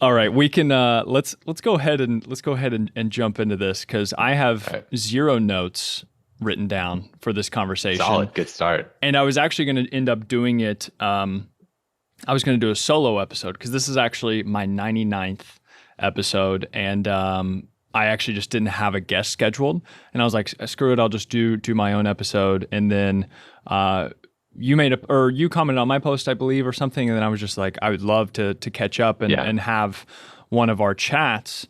All right, we can let's go ahead and jump into this because I have All right. zero notes written down for this conversation, Solid. Good start. and I was actually going to end up doing it. I was going to do a solo episode because this is actually my 99th episode, and I actually just didn't have a guest scheduled, and I was like, screw it, I'll just do my own episode, and then you commented on my post, I believe, or something, and then I was just like, I would love to catch up Yeah. and have one of our chats,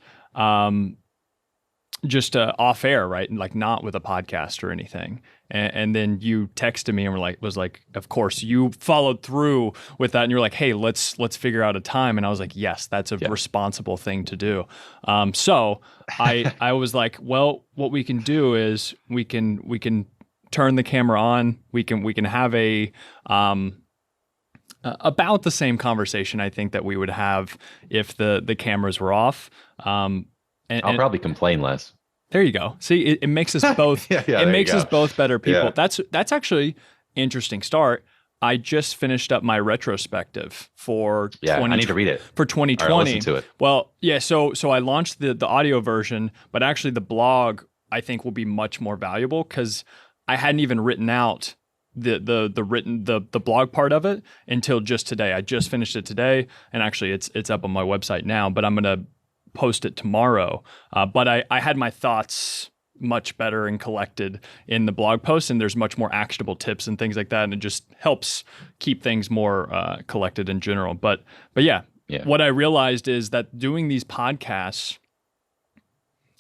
just off air, right, and like not with a podcast or anything. And then you texted me and was like, of course, you followed through with that, and you're like, hey, let's figure out a time, and I was like, yes, that's a Yeah. responsible thing to do. So I was like, well, what we can do is we can turn the camera on. We can have a about the same conversation I think that we would have if the cameras were off. I'll probably complain less. There you go. See, it makes us both. Yeah. It There you makes us go. both better people. Yeah. That's actually interesting start. I just finished up my retrospective for Yeah. I need to read it for or listen 2020. to it. Well, yeah. So I launched the audio version, but actually the blog I think will be much more valuable because I hadn't even written out the blog part of it until just today. I just finished it today, and actually it's up on my website now. But I'm gonna post it tomorrow. But I had my thoughts much better and collected in the blog post, and there's much more actionable tips and things like that, and it just helps keep things more collected in general. But yeah, Yeah. what I realized is that doing these podcasts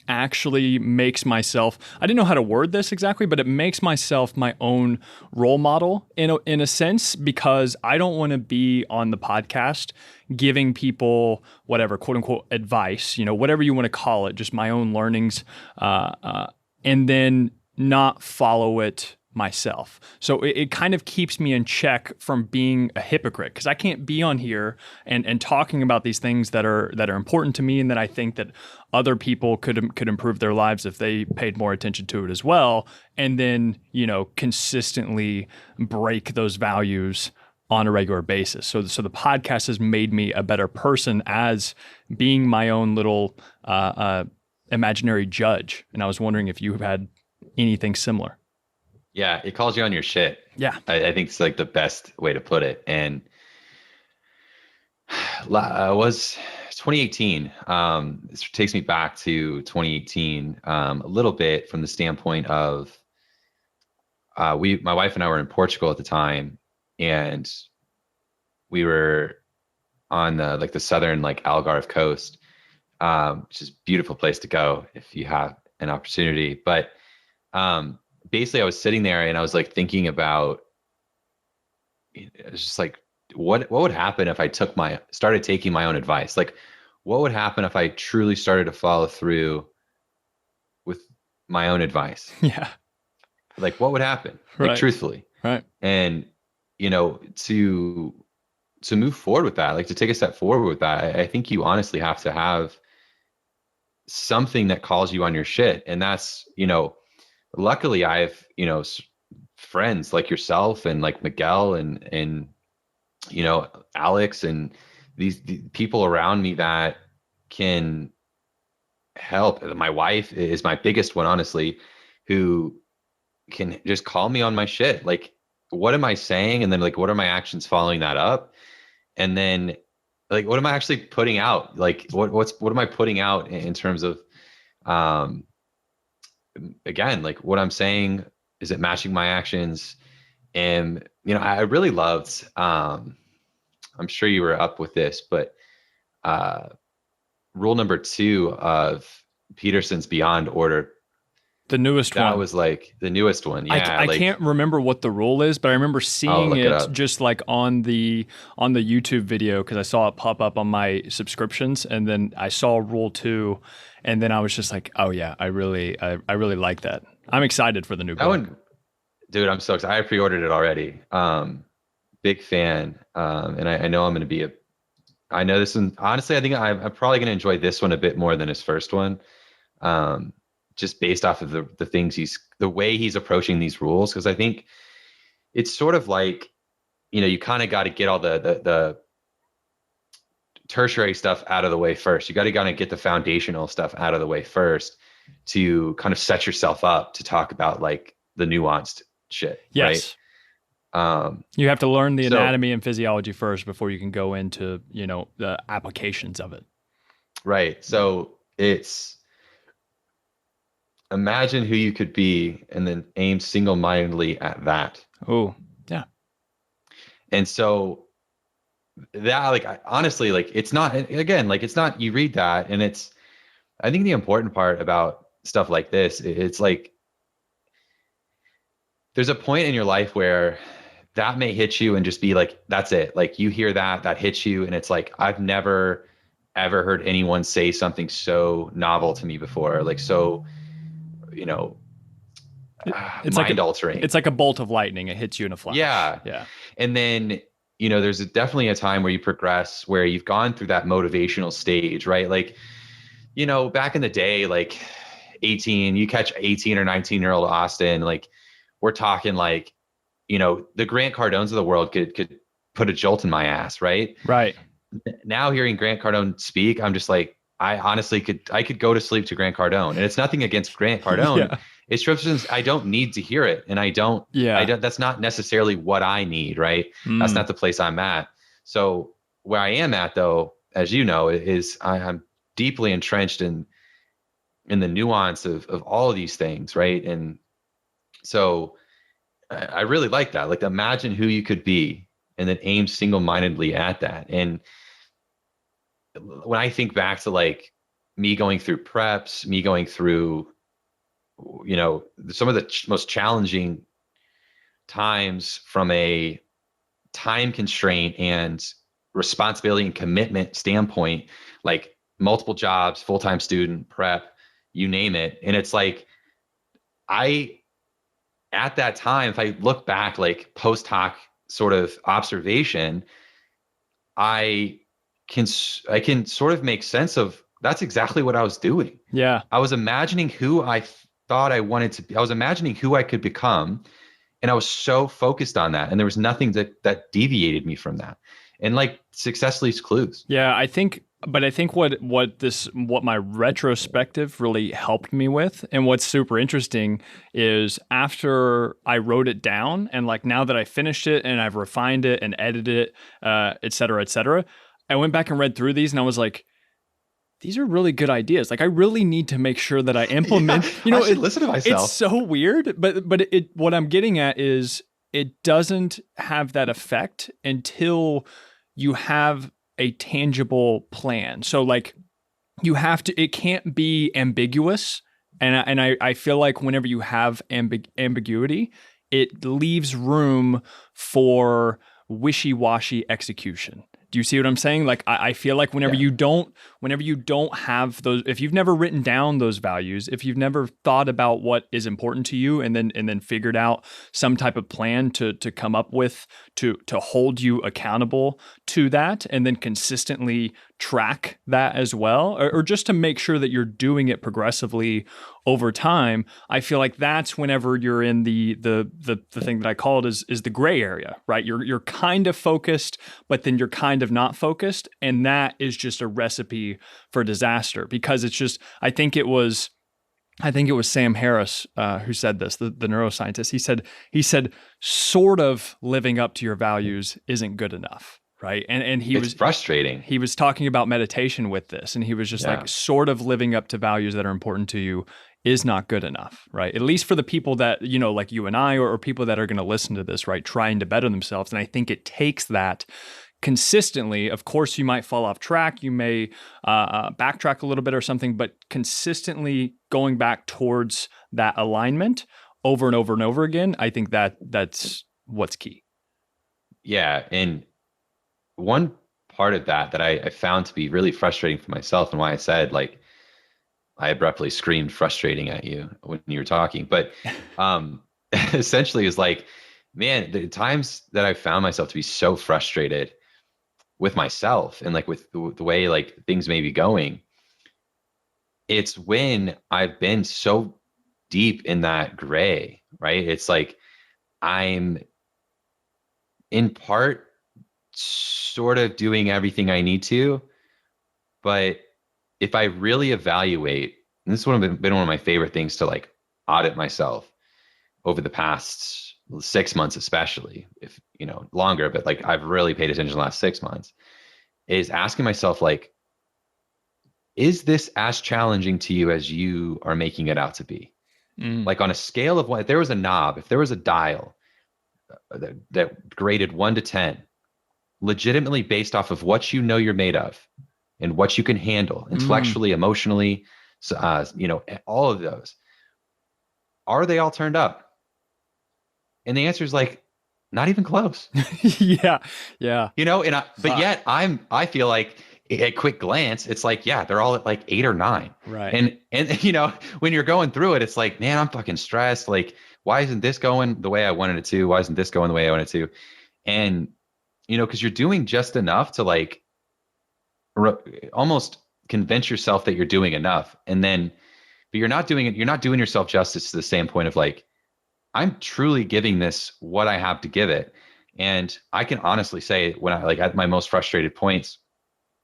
actually makes myself, I didn't know how to word this exactly, but it makes myself my own role model in a sense, because I don't want to be on the podcast giving people whatever, quote unquote, advice, whatever you want to call it, just my own learnings, and then not follow it myself. So it kind of keeps me in check from being a hypocrite, because I can't be on here and talking about these things that are important to me and that I think that other people could improve their lives if they paid more attention to it as well, and then consistently break those values on a regular basis. So the podcast has made me a better person as being my own little imaginary judge. And I was wondering if you have had anything similar. Yeah. It calls you on your shit. Yeah. I think it's like the best way to put it. And was 2018. This takes me back to 2018 a little bit from the standpoint of my wife and I were in Portugal at the time, and we were on the southern Algarve coast, which is a beautiful place to go if you have an opportunity. But basically, I was sitting there and I was like thinking about, it was just like, what would happen if I started taking my own advice? Like, what would happen if I truly started to follow through with my own advice? Yeah. Like, what would happen? Like, Right. truthfully. Right. And, to move forward with that, like to take a step forward with that, I think you honestly have to have something that calls you on your shit. And that's, luckily I have, friends like yourself and like Miguel and Alex and these people around me that can help. My wife is my biggest one, honestly, who can just call me on my shit. Like, what am I saying? And then like, what are my actions following that up? And then like, what am I actually putting out? Like, what am I putting out in terms of, again, like what I'm saying, is it matching my actions? And, I really loved, I'm sure you were up with this, but rule number 2 of Peterson's Beyond Order, The newest that one. was like the newest one. Yeah. I can't remember what the rule is, but I remember I'll seeing look it it up. just like on the YouTube video, because I saw it pop up on my subscriptions, and then I saw rule 2, and then I was just like, oh yeah, I really like that. I'm excited for the new That book. one, dude, I'm so excited. I pre-ordered it already. Big fan. And I know I'm going to be I know this one, honestly, I think I'm probably going to enjoy this one a bit more than his first one. Just based off of the things the way he's approaching these rules. Cause I think it's sort of like, you kind of got to get all the tertiary stuff out of the way first. You got to kind of get the foundational stuff out of the way first to kind of set yourself up to talk about like the nuanced shit, right? Yes. You have to learn the So anatomy and physiology first before you can go into, the applications of it. right. So it's imagine who you could be and then aim single-mindedly at that. Oh, yeah. And so that like honestly, like it's not, again, like it's not, you read that and it's, I think the important part about stuff like this, it's like there's a point in your life where that may hit you and just be like, that's it. Like you hear that hits you. And it's like, I've never ever heard anyone say something so novel to me before. Like, so, you know, It's like mind altering. it's like a bolt of lightning. It hits you in a flash. Yeah. Yeah. And then, there's definitely a time where you progress, where you've gone through that motivational stage, right? Like, back in the day, like 18, you catch 18 or 19-year-old Austin, like we're talking like, the Grant Cardones of the world could put a jolt in my ass, right? Right. Now hearing Grant Cardone speak, I'm just like, I honestly could go to sleep to Grant Cardone. And it's nothing against Grant Cardone. Yeah. It's just, I don't need to hear it. And I don't, Yeah. that's not necessarily what I need, right? That's not the place I'm at. So where I am at though, as you know, is I'm deeply entrenched in the nuance of all of these things, right? And so I really like that. Like imagine who you could be and then aim single-mindedly at that. And when I think back to like me going through preps, me going through, some of the most challenging times from a time constraint and responsibility and commitment standpoint, like multiple jobs, full-time student, prep, you name it. And it's like, at that time, if I look back, like post hoc sort of observation, I can sort of make sense of that's exactly what I was doing. Yeah. I was imagining who I thought I wanted to be. I was imagining who I could become. And I was so focused on that. And there was nothing that deviated me from that. And like success leaves clues. Yeah, I think what my retrospective really helped me with, and what's super interesting is after I wrote it down, and like now that I finished it and I've refined it and edited it, et cetera, I went back and read through these and I was like, these are really good ideas. Like I really need to make sure that I implement. I should listen to myself. It's so weird, but what I'm getting at is it doesn't have that effect until you have a tangible plan. So like you have to. It can't be ambiguous, and I feel like whenever you have ambiguity, it leaves room for wishy-washy execution. Do you see what I'm saying? Like I feel like whenever you don't have those, if you've never written down those values, if you've never thought about what is important to you and then figured out some type of plan to come up with to hold you accountable to that and then consistently track that as well, or just to make sure that you're doing it progressively over time, I feel like that's whenever you're in the thing that I call it is the gray area, right? You're kind of focused, but then you're kind of not focused, and that is just a recipe for disaster because it's just I think it was Sam Harris who said this, the neuroscientist. He said sort of living up to your values isn't good enough. Right. And he was frustrating. He was talking about meditation with this, and he was just like sort of living up to values that are important to you is not good enough. Right. At least for the people that, like you and I, or people that are going to listen to this, right, trying to better themselves. And I think it takes that consistently. Of course, you might fall off track. You may backtrack a little bit or something, but consistently going back towards that alignment over and over and over again. I think that's what's key. Yeah. And one part of that I found to be really frustrating for myself, and why I said like I abruptly screamed frustrating at you when you were talking, but essentially is like, man, the times that I found myself to be so frustrated with myself and like with the way like things may be going, it's when I've been so deep in that gray, right? It's like I'm in part sort of doing everything I need to, But if I really evaluate, and this is been one of my favorite things to like audit myself over the past 6 months, especially if, longer, but like I've really paid attention the last 6 months, is asking myself, like, is this as challenging to you as you are making it out to be? Like on a scale of 1, if there was a knob, if there was a dial that graded 1 to 10, legitimately based off of what you're made of and what you can handle intellectually, emotionally, so, all of those, are they all turned up? And the answer is like, not even close. Yeah. Yeah. But yet I feel like at quick glance, it's like, yeah, they're all at like 8 or 9. Right. And when you're going through it, it's like, man, I'm fucking stressed. Like, why isn't this going the way I wanted it to? Why isn't this going the way I wanted it to? And, because you're doing just enough to like almost convince yourself that you're doing enough. And then, but you're not doing it. You're not doing yourself justice to the standpoint of like, I'm truly giving this what I have to give it. And I can honestly say, when I like at my most frustrated points,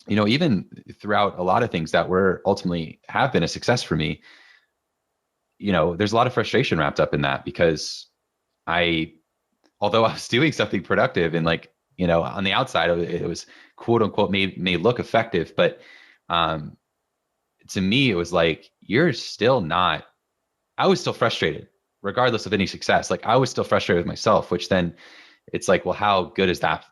even throughout a lot of things that were ultimately have been a success for me, there's a lot of frustration wrapped up in that, because although I was doing something productive and like, on the outside it was quote unquote may look effective, but to me it was like, I was still frustrated regardless of any success. Like I was still frustrated with myself, which then it's like, well, how good is that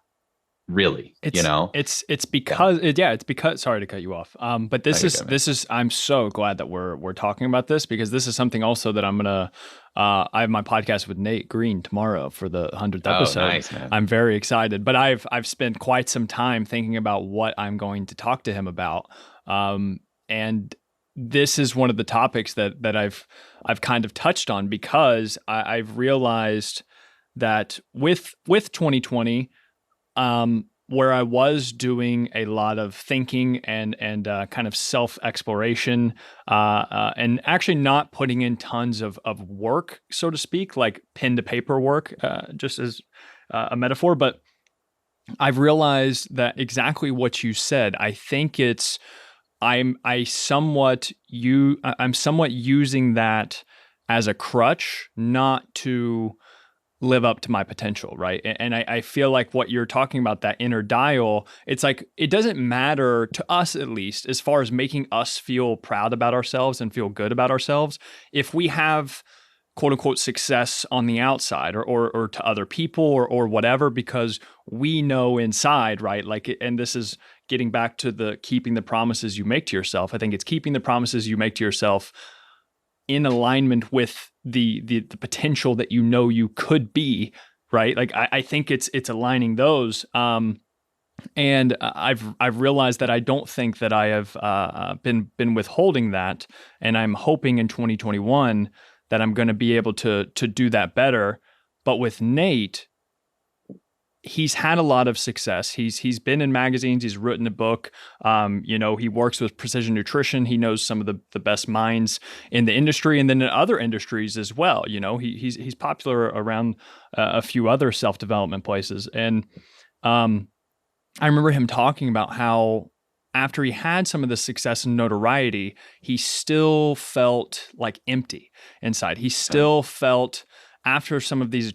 really? It's because sorry to cut you off. But this is I'm so glad that we're talking about this, because this is something also that I'm gonna I have my podcast with Nate Green tomorrow for the 100th episode. Oh, nice, man. I'm very excited, but I've spent quite some time thinking about what I'm going to talk to him about. And this is one of the topics that I've kind of touched on, because I've realized that with 2020, where I was doing a lot of thinking and kind of self-exploration, and actually not putting in tons of work, so to speak, like pen to paper work, just as a metaphor. But I've realized that exactly what you said. I think I'm somewhat using that as a crutch, not to live up to my potential, right? And I feel like what you're talking about, that inner dial, it's like, it doesn't matter to us, at least, as far as making us feel proud about ourselves and feel good about ourselves, if we have quote unquote success on the outside or to other people or whatever, because we know inside, right? Like, and this is getting back to the keeping the promises you make to yourself. I think it's keeping the promises you make to yourself in alignment with the potential that you could be, right? Like I think it's aligning those. And I've realized that I don't think that I have been withholding that, and I'm hoping in 2021 that I'm going to be able to do that better. But with Nate, he's had a lot of success. He's been in magazines. He's written a book. He works with precision nutrition. He knows some of the best minds in the industry, and then in other industries as well. He's popular around a few other self-development places. And I remember him talking about how after he had some of the success and notoriety, he still felt like empty inside. He still felt, after some of these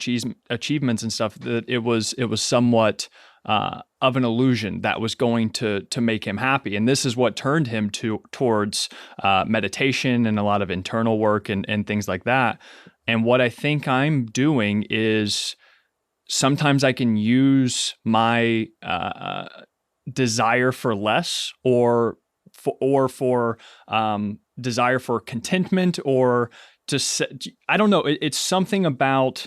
achievements and stuff, that it was somewhat of an illusion that was going to make him happy. And this is what turned him towards meditation and a lot of internal work and things like that. And what I think I'm doing is, sometimes I can use my desire for less, or for desire for contentment, or I don't know. It's something about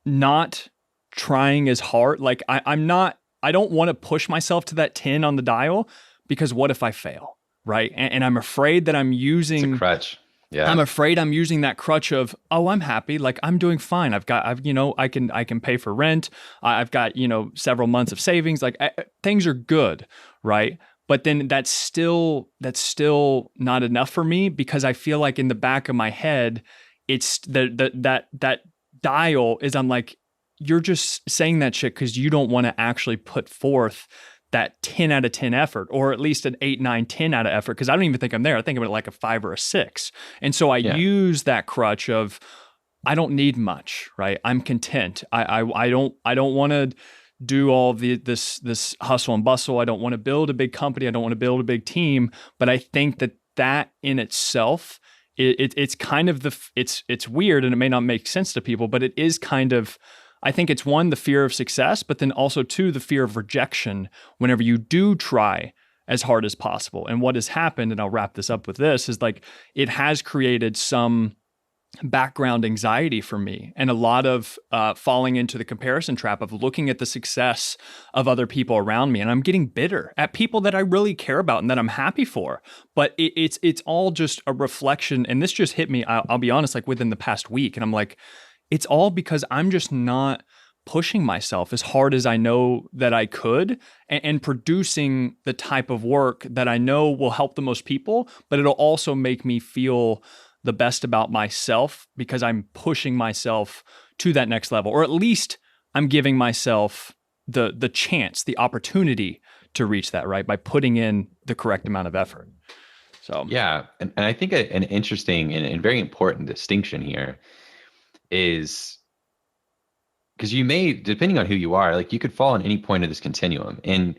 not trying as hard. Like I don't want to push myself to that 10 on the dial, because what if I fail? Right. And I'm afraid that I'm using it's a crutch. Yeah. I'm afraid I'm using that crutch of, oh, I'm happy. Like I'm doing fine. I can pay for rent. I've got, several months of savings. Like things are good. Right. But then that's still not enough for me, because I feel like in the back of my head, it's that dial is, I'm like, you're just saying that shit because you don't want to actually put forth that 10 out of 10 effort, or at least an 8, 9, 10 out of effort. Cause I don't even think I'm there. I think of it like a 5 or a 6. And so I Yeah. use that crutch of, I don't need much, right? I'm content. I don't want to do all this hustle and bustle. I don't want to build a big company. I don't want to build a big team. But I think that in itself, it's kind of it's weird, and it may not make sense to people, but it is kind of, I think it's one, the fear of success, but then also two, the fear of rejection whenever you do try as hard as possible. And what has happened, and I'll wrap this up with this, is like it has created some background anxiety for me, and a lot of falling into the comparison trap of looking at the success of other people around me, and I'm getting bitter at people that I really care about and that I'm happy for. But it's all just a reflection, and this just hit me. I'll be honest, like within the past week, and I'm like, it's all because I'm just not pushing myself as hard as I know that I could, and producing the type of work that I know will help the most people, but it'll also make me feel the best about myself because I'm pushing myself to that next level, or at least I'm giving myself the chance, the opportunity to reach that, right? By putting in the correct amount of effort. So Yeah. And I think an interesting and very important distinction here is, because you may, depending on who you are, like you could fall on any point of this continuum. And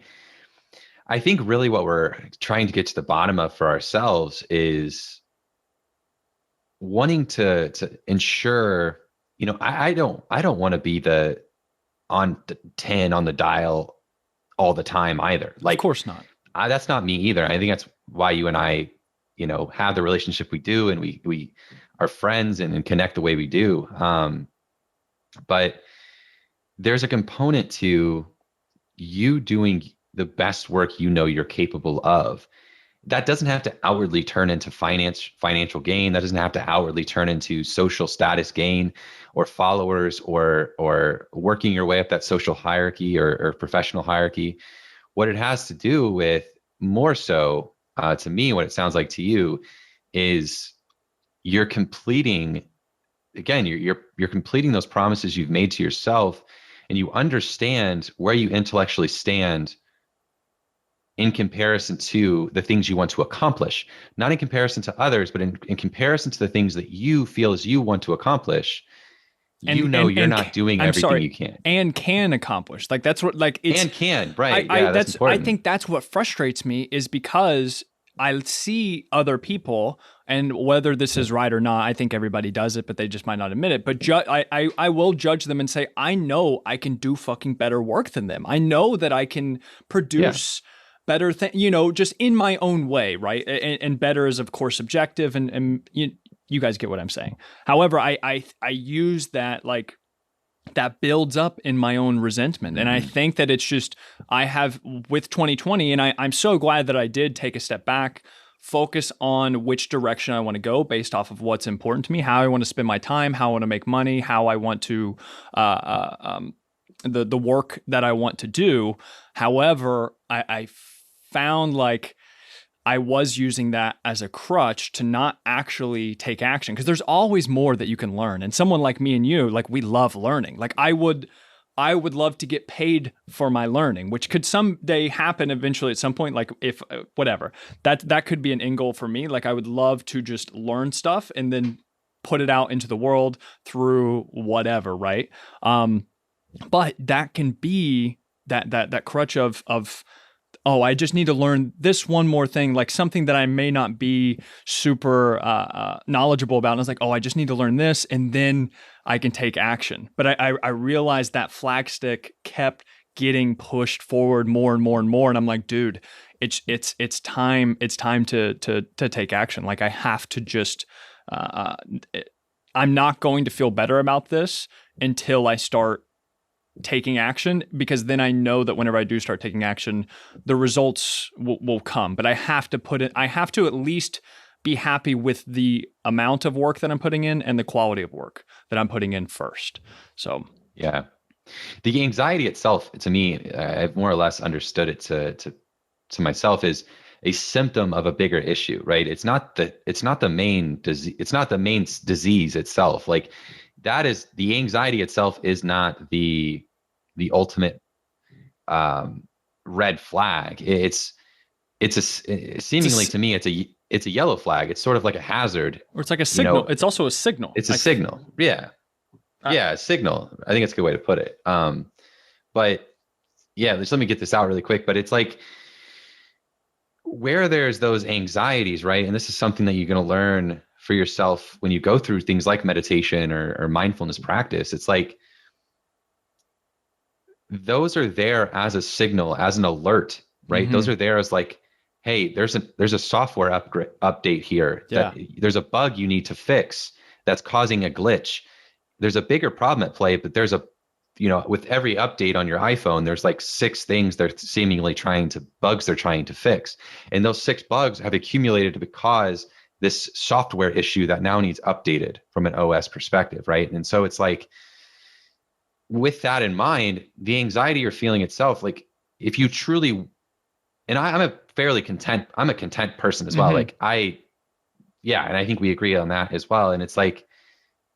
I think really what we're trying to get to the bottom of for ourselves is wanting to ensure, I don't want to be on the 10 on the dial all the time either. of Like, course not. that's not me either. I think that's why you and I, have the relationship we do, and we are friends and connect the way we do. But there's a component to you doing the best work you're capable of. That doesn't have to outwardly turn into financial gain. That doesn't have to outwardly turn into social status gain or followers, or working your way up that social hierarchy or professional hierarchy. What it has to do with, more so to me, what it sounds like to you, is you're completing, again, you're completing those promises you've made to yourself, and you understand where you intellectually stand in comparison to the things you want to accomplish, not in comparison to others, but in comparison to the things that you feel as you want to accomplish. You're not doing everything you can and can accomplish. Like that's what, like it's, and can, right? That's important. I think that's what frustrates me, is because I see other people, and whether this is right or not, I think everybody does it, but they just might not admit it. But I will judge them and say, I know I can do fucking better work than them. I know that I can produce better thing, just in my own way, right? And better is of course subjective, and you guys get what I'm saying. However, I use that, like, that builds up in my own resentment. And I think that it's just, I have with 2020, and I'm so glad that I did take a step back, focus on which direction I want to go based off of what's important to me, how I want to spend my time, how I want to make money, how I want to, the work that I want to do. However, I found like I was using that as a crutch to not actually take action, because there's always more that you can learn. And someone like me and you, like, we love learning. Like I would love to get paid for my learning, which could someday happen eventually at some point. Like if whatever, that could be an end goal for me. Like I would love to just learn stuff and then put it out into the world through whatever, right? But that can be that crutch of oh, I just need to learn this one more thing, like something that I may not be super knowledgeable about. And I was like, oh, I just need to learn this, and then I can take action. But I realized that flagstick kept getting pushed forward more and more and more. And I'm like, dude, it's time to take action. Like I have to just, I'm not going to feel better about this until I start taking action, because then I know that whenever I do start taking action, the results will come. But I have to at least be happy with the amount of work that I'm putting in and the quality of work that I'm putting in first. So yeah, the anxiety itself, to me, I've more or less understood it to myself, is a symptom of a bigger issue, right? It's not the main disease. It's not the main disease itself. Like that is, the anxiety itself is not the ultimate red flag. Seemingly to me, it's a yellow flag. It's sort of like a hazard. Or it's like a signal. It's also a signal. It's a signal. Yeah. Yeah. A signal. I think it's a good way to put it. But yeah, just let me get this out really quick. But it's like where there's those anxieties, right? And this is something that you're going to learn for yourself when you go through things like meditation or mindfulness practice. It's like those are there as a signal, as an alert, right? Those are there as like, hey, there's a software update here. Yeah. There's a bug you need to fix that's causing a glitch. There's a bigger problem at play, but there's with every update on your iPhone, there's like 6 things they're seemingly bugs they're trying to fix. And those 6 bugs have accumulated to cause this software issue that now needs updated from an OS perspective, right? And so it's like, with that in mind, the anxiety you're feeling itself, like if you truly, and I'm a content person as well. Like and I think we agree on that as well. And it's like,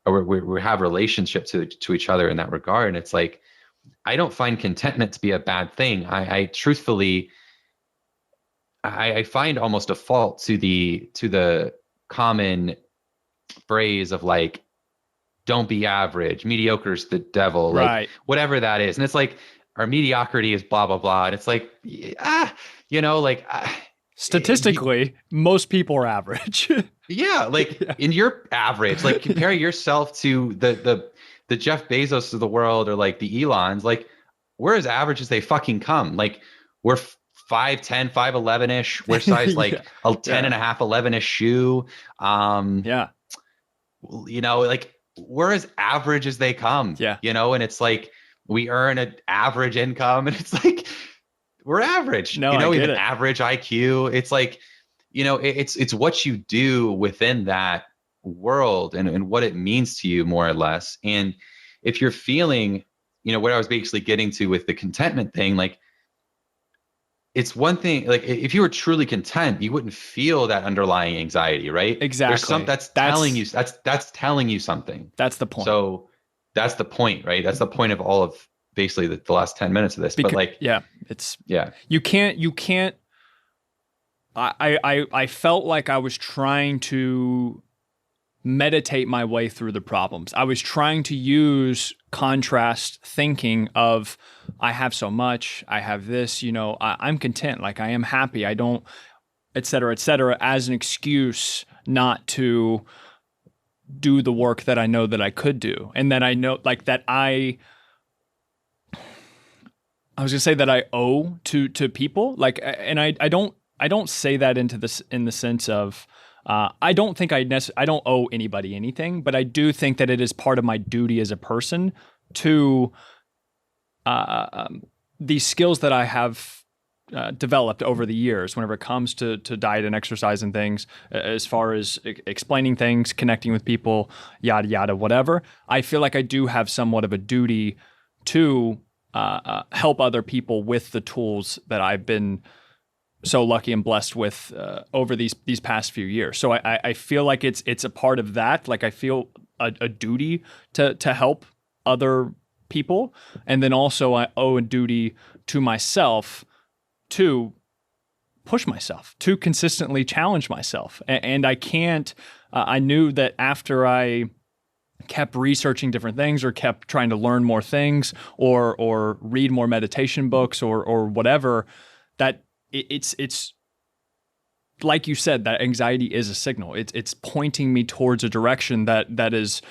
we have relationship to each other in that regard. And it's like, I don't find contentment to be a bad thing. I truthfully, I find almost a fault to the common phrase of like, don't be average, mediocre's the devil, like whatever that is. And it's like, our mediocrity is blah, blah, blah. And it's like, statistically, most people are average. Yeah, like in your average, like compare yourself to the Jeff Bezos of the world or like the Elons, like we're as average as they fucking come. Like we're 5'10", 5'11"-ish. We're size like a 10 and a half, 11-ish shoe. Like we're as average as they come. Yeah. And it's like we earn an average income and it's like we're average. We have an average IQ. It's like, it's what you do within that world and what it means to you more or less. And if you're feeling, what I was basically getting to with the contentment thing, like it's one thing, like if you were truly content, you wouldn't feel that underlying anxiety, right? Exactly. That's telling you something. That's the point. So that's the point, right? That's the point of all of basically the last 10 minutes of this. But like, you can't, I felt like I was trying to meditate my way through the problems. I was trying to use contrast thinking of, I have so much, I have this, I'm content, like I am happy, I don't, et cetera, as an excuse not to do the work that I know that I could do. And that I know, like that I was gonna say that I owe to people, like, and I don't say that into this in the sense of I don't think I don't owe anybody anything, but I do think that it is part of my duty as a person to these skills that I have developed over the years whenever it comes to diet and exercise and things, as far as explaining things, connecting with people, yada, yada, whatever. I feel like I do have somewhat of a duty to help other people with the tools that I've been so lucky and blessed with over these past few years. So I feel like it's a part of that. Like I feel a duty to help other people. And then also I owe a duty to myself to push myself, to consistently challenge myself. And I can't, I knew that after I kept researching different things or kept trying to learn more things or read more meditation books or whatever, that it's like you said, that anxiety is a signal. It's pointing me towards a direction that is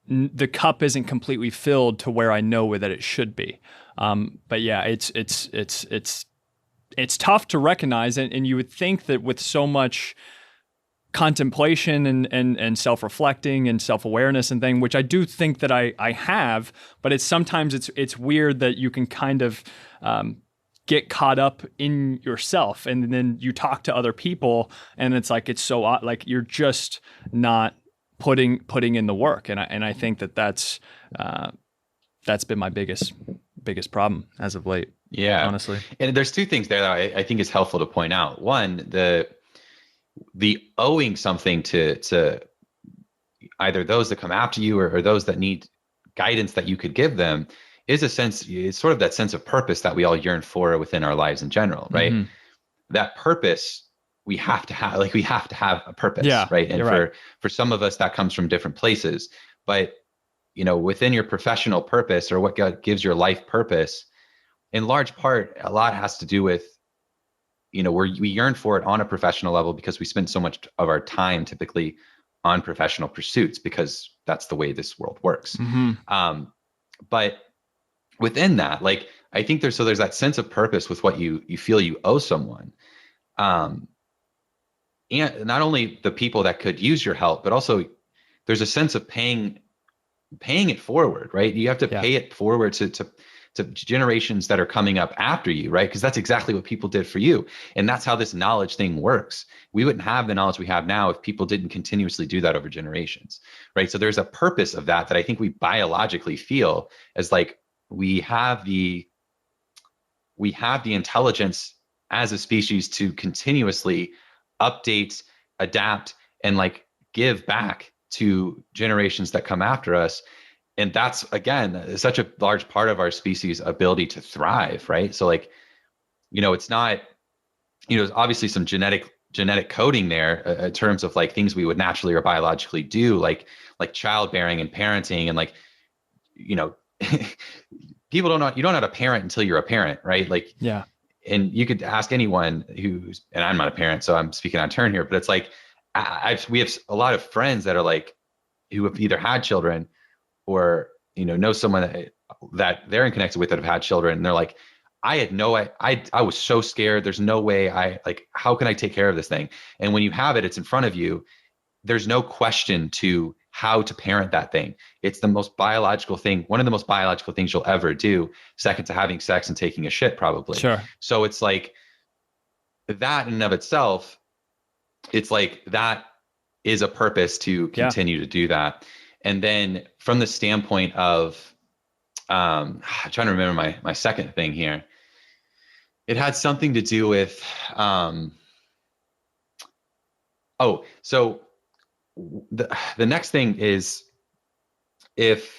the cup isn't completely filled to where I know that it should be. But yeah, it's tough to recognize, and you would think that with so much contemplation and self-reflecting and self-awareness and thing, which I do think that I have, but it's weird that you can kind of get caught up in yourself, and then you talk to other people, and it's like it's so odd, like you're just not putting in the work, and I think that's been my biggest problem as of late. Yeah, honestly. And there's 2 things there that I think is helpful to point out. One, the owing something to either those that come after you or those that need guidance that you could give them is a sense, it's sort of that sense of purpose that we all yearn for within our lives in general, right? Mm-hmm. That purpose we have to have, like we have to have a purpose, Yeah, right? And you're right. for some of us that comes from different places, but within your professional purpose or what God gives your life purpose, in large part, a lot has to do with, we yearn for it on a professional level because we spend so much of our time typically on professional pursuits because that's the way this world works. Mm-hmm. But within that, like, I think there's that sense of purpose with what you feel you owe someone. And not only the people that could use your help, but also there's a sense of paying it forward, right? You have to Yeah. pay it forward to generations that are coming up after you, right? Because that's exactly what people did for you. And that's how this knowledge thing works. We wouldn't have the knowledge we have now if people didn't continuously do that over generations, right? So there's a purpose of that I think we biologically feel as like we have the intelligence as a species to continuously update, adapt, and like give back to generations that come after us. And that's, again, such a large part of our species' ability to thrive, right? So like, it's not, there's obviously some genetic coding there in terms of like things we would naturally or biologically do, like childbearing and parenting, and like, people don't know, you don't know how to parent until you're a parent, right? Like, Yeah. and you could ask anyone and I'm not a parent, so I'm speaking on turn here, but it's like, we have a lot of friends that are like, who have either had children or, know someone that they're connected with that have had children. And they're like, I was so scared. There's no way how can I take care of this thing? And when you have it, it's in front of you. There's no question to how to parent that thing. It's the most biological thing, one of the most biological things you'll ever do, second to having sex and taking a shit, probably. Sure. So it's like that in and of itself, it's like that is a purpose to continue to do that. And then from the standpoint of, I'm trying to remember my second thing here. It had something to do with, so the next thing is, it's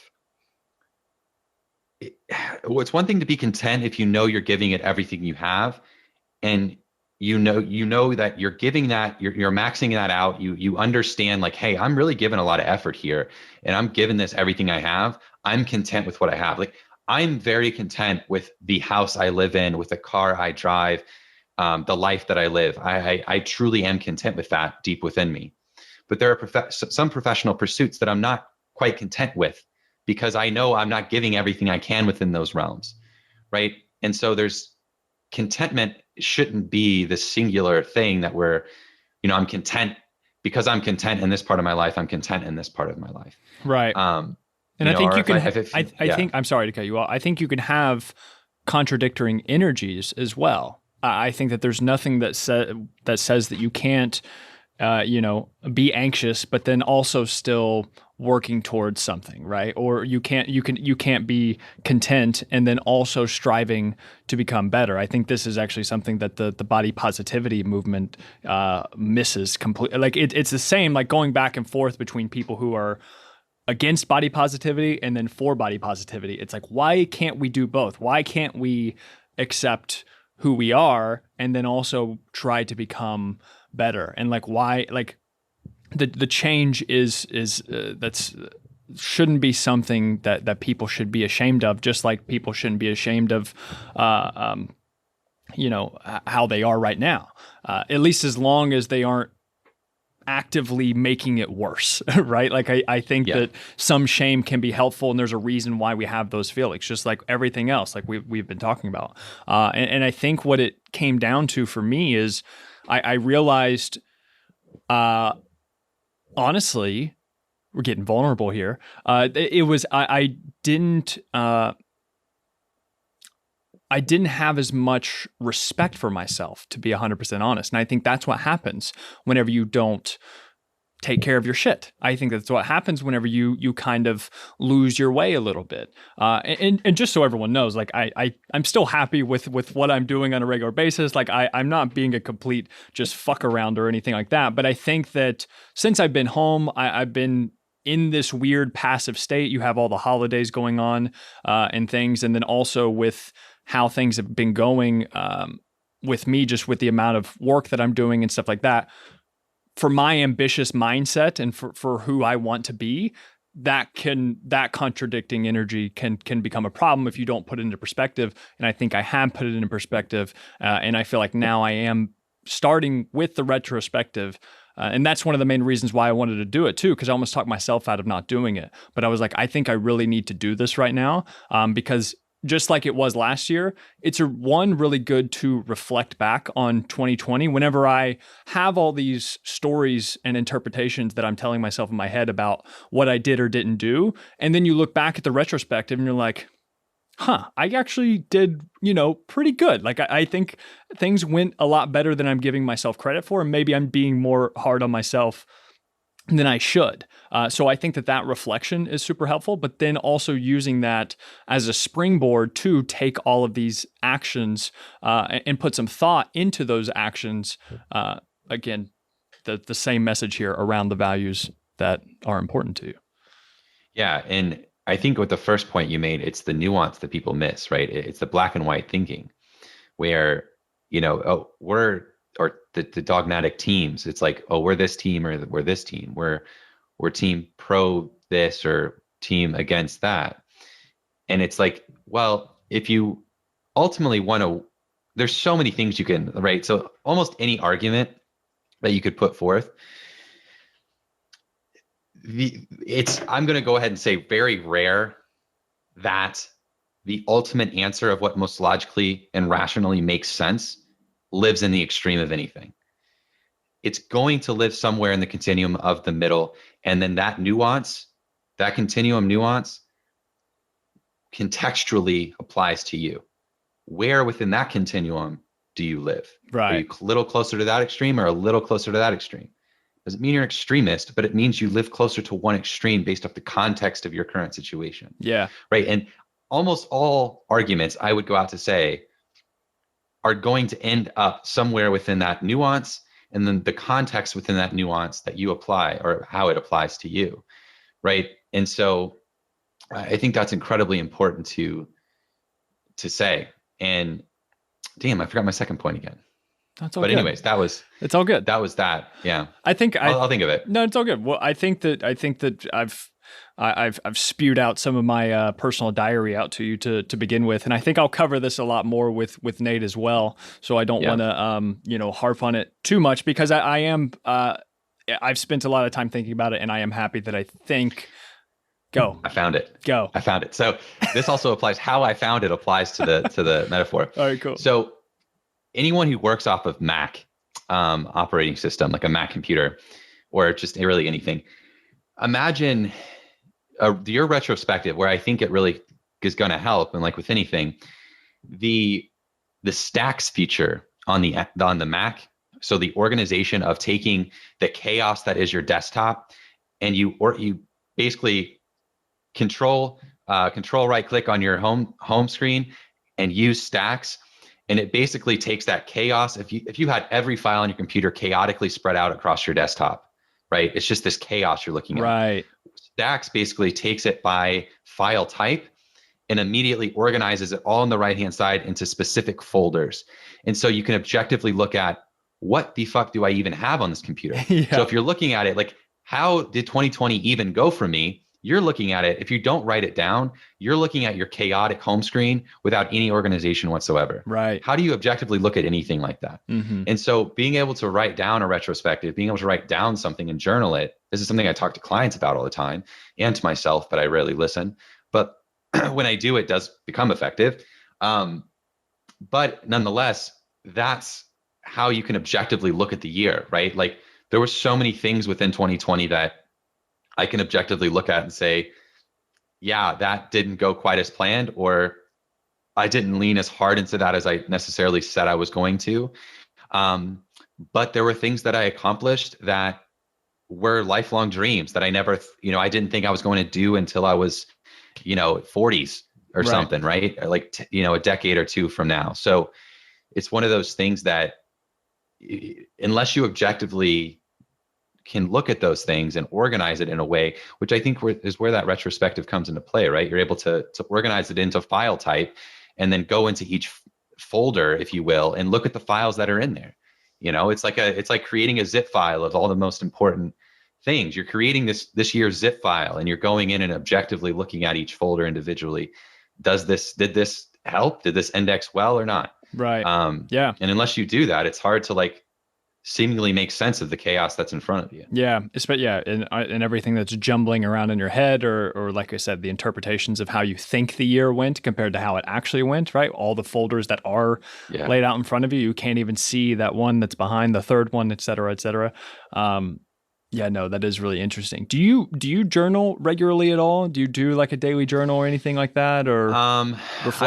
one thing to be content if you're giving it everything you have, and you know that you're giving that, you're maxing that out. You understand like, hey, I'm really giving a lot of effort here, and I'm giving this everything I have. I'm content with what I have. Like, I'm very content with the house I live in, with the car I drive, the life that I live. I truly am content with that deep within me. But there are some professional pursuits that I'm not quite content with because I know I'm not giving everything I can within those realms, right? And so contentment shouldn't be the singular thing that I'm content because I'm content in this part of my life. I'm content in this part of my life. Right. And I think you can, I think, I'm sorry to cut you off. I think you can have contradicting energies as well. I think that there's nothing that says that you can't, be anxious, but then also still working towards something, right? Or you can't be content and then also striving to become better. I think this is actually something that the body positivity movement misses completely. Like it's the same, like going back and forth between people who are against body positivity and then for body positivity. It's like, why can't we do both? Why can't we accept who we are and then also try to become better? And like, why, like the change is that's shouldn't be something that people should be ashamed of, just like people shouldn't be ashamed of, how they are right now, at least as long as they aren't actively making it worse, right? Like I think that some shame can be helpful, and there's a reason why we have those feelings, just like everything else, like we've been talking about. And I think what it came down to for me is I realized, honestly, we're getting vulnerable here. It was I didn't have as much respect for myself, to be 100% honest. And I think that's what happens whenever you don't take care of your shit. I think that's what happens whenever you kind of lose your way a little bit. And just so everyone knows, like I'm still happy with what I'm doing on a regular basis. Like I'm not being a complete just fuck around or anything like that. But I think that since I've been home, I've been in this weird passive state. You have all the holidays going on and things. And then also with how things have been going with me, just with the amount of work that I'm doing and stuff like that, for my ambitious mindset and for who I want to be, that contradicting energy can become a problem if you don't put it into perspective. And I think I have put it into perspective. And I feel like now I am starting with the retrospective. And that's one of the main reasons why I wanted to do it too, because I almost talked myself out of not doing it. But I was like, I think I really need to do this right now because just like it was last year, it's really good to reflect back on 2020 whenever I have all these stories and interpretations that I'm telling myself in my head about what I did or didn't do. And then you look back at the retrospective and you're like, I actually did, pretty good. Like I think things went a lot better than I'm giving myself credit for. And maybe I'm being more hard on myself than I should. So I think that reflection is super helpful, but then also using that as a springboard to take all of these actions and put some thought into those actions. Again, the same message here around the values that are important to you. Yeah. And I think with the first point you made, it's the nuance that people miss, right? It's the black and white thinking where, or the dogmatic teams. It's like, oh, we're this team or we're this team. We're team pro this or team against that. And it's like, well, if you ultimately want to, there's so many things you can, right? So almost any argument that you could put forth, I'm going to go ahead and say very rare that the ultimate answer of what most logically and rationally makes sense lives in the extreme of anything. It's going to live somewhere in the continuum of the middle. And then that nuance, that continuum nuance contextually applies to you. Where within that continuum do you live? Right. Are you a little closer to that extreme or a little closer to that extreme? Doesn't mean you're an extremist, but it means you live closer to one extreme based off the context of your current situation. Yeah. Right. And almost all arguments, I would go out to say, are going to end up somewhere within that nuance and then the context within that nuance that you apply or how it applies to you. Right. And so I think that's incredibly important to say. And damn, I forgot my second point again. That's all but good. anyways, it's all good. That was that. Yeah. I think I'll think of it. No, it's all good. Well, I think that I've spewed out some of my personal diary out to you to begin with, and I think I'll cover this a lot more with Nate as well. So I don't want to harp on it too much because I've spent a lot of time thinking about it, and I am happy that I think. Go. I found it. Go. I found it. So this also applies. How I found it applies to the metaphor. All right. Cool. So anyone who works off of Mac operating system, like a Mac computer, or just really anything, imagine your retrospective, where I think it really is going to help. And like with anything, the stacks feature on the Mac. So the organization of taking the chaos that is your desktop, and you basically control right click on your home screen and use stacks. And it basically takes that chaos. If you had every file on your computer chaotically spread out across your desktop, right? It's just this chaos you're looking at. Right. Stacks basically takes it by file type and immediately organizes it all on the right-hand side into specific folders. And so you can objectively look at, what the fuck do I even have on this computer? Yeah. So if you're looking at it like, how did 2020 even go for me? You're looking at it, if you don't write it down, you're looking at your chaotic home screen without any organization whatsoever. Right. How do you objectively look at anything like that? Mm-hmm. And so being able to write down a retrospective, being able to write down something and journal it, this is something I talk to clients about all the time and to myself, but I rarely listen. But when I do, it does become effective. But nonetheless, that's how you can objectively look at the year, right? Like there were so many things within 2020 that I can objectively look at and say, yeah, that didn't go quite as planned, or I didn't lean as hard into that as I necessarily said I was going to. But there were things that I accomplished that were lifelong dreams that I never, I didn't think I was going to do until I was, 40s or Right. something, right? Or like, a decade or two from now. So it's one of those things that unless you objectively can look at those things and organize it in a way, which I think is where that retrospective comes into play, right? You're able to organize it into file type and then go into each folder, if you will, and look at the files that are in there. It's like creating a zip file of all the most important things. You're creating this year's zip file, and you're going in and objectively looking at each folder individually. Did this help? Did this index well or not? Right. Yeah. And unless you do that, it's hard to like seemingly make sense of the chaos that's in front of you. Yeah. And everything that's jumbling around in your head, or like I said, the interpretations of how you think the year went compared to how it actually went, right? All the folders that are laid out in front of you, you can't even see that one that's behind the third one, et cetera, et cetera. Yeah, no, that is really interesting. Do you journal regularly at all? Do you do like a daily journal or anything like that, or reflection?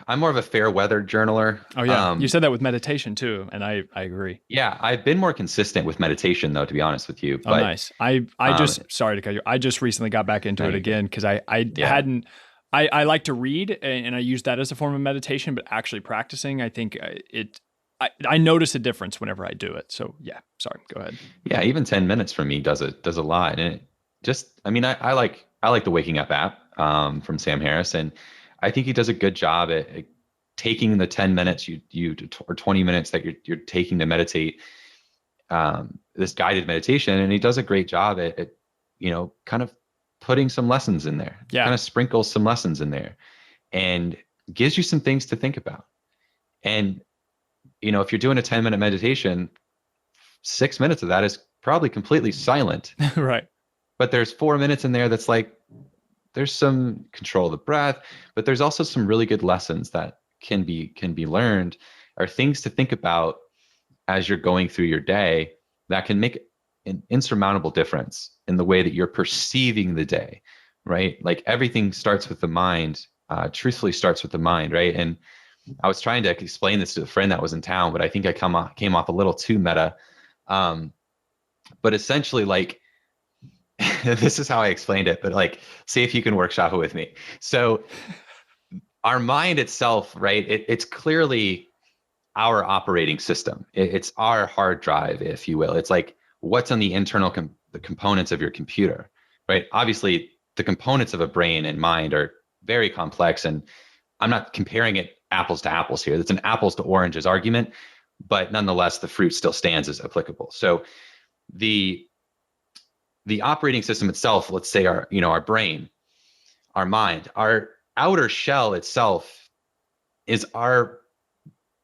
I'm more of a fair weather journaler. Oh yeah, you said that with meditation too, and I agree. Yeah, I've been more consistent with meditation though, to be honest with you. Oh, nice. I just sorry to cut you. I just recently got back into it again because I hadn't. I like to read, and I use that as a form of meditation, but actually practicing, I think I notice a difference whenever I do it. So yeah, sorry, go ahead. Yeah, even 10 minutes for me does a lot. And it just, I mean, I like the Waking Up app from Sam Harris, and I think he does a good job at taking the 10 minutes or 20 minutes that you're taking to meditate, this guided meditation, and he does a great job at kind of putting some lessons in there. Yeah. Kind of sprinkles some lessons in there and gives you some things to think about. And if you're doing a 10-minute meditation, 6 minutes of that is probably completely silent. Right. But there's 4 minutes in there that's like, there's some control of the breath, but there's also some really good lessons that can be learned, or things to think about as you're going through your day that can make an insurmountable difference in the way that you're perceiving the day, right? Like everything starts with the mind, truthfully starts with the mind, right? And I was trying to explain this to a friend that was in town, but I think I came off a little too meta. But essentially, like, this is how I explained it, but like, see if you can workshop it with me. So our mind itself, right? It's clearly our operating system. It's our hard drive, if you will. It's like what's on the internal the components of your computer, right? Obviously, the components of a brain and mind are very complex, and I'm not comparing it apples to apples here. It's an apples to oranges argument, but nonetheless, the fruit still stands as applicable. So the operating system itself, let's say our brain, our mind, our outer shell itself is our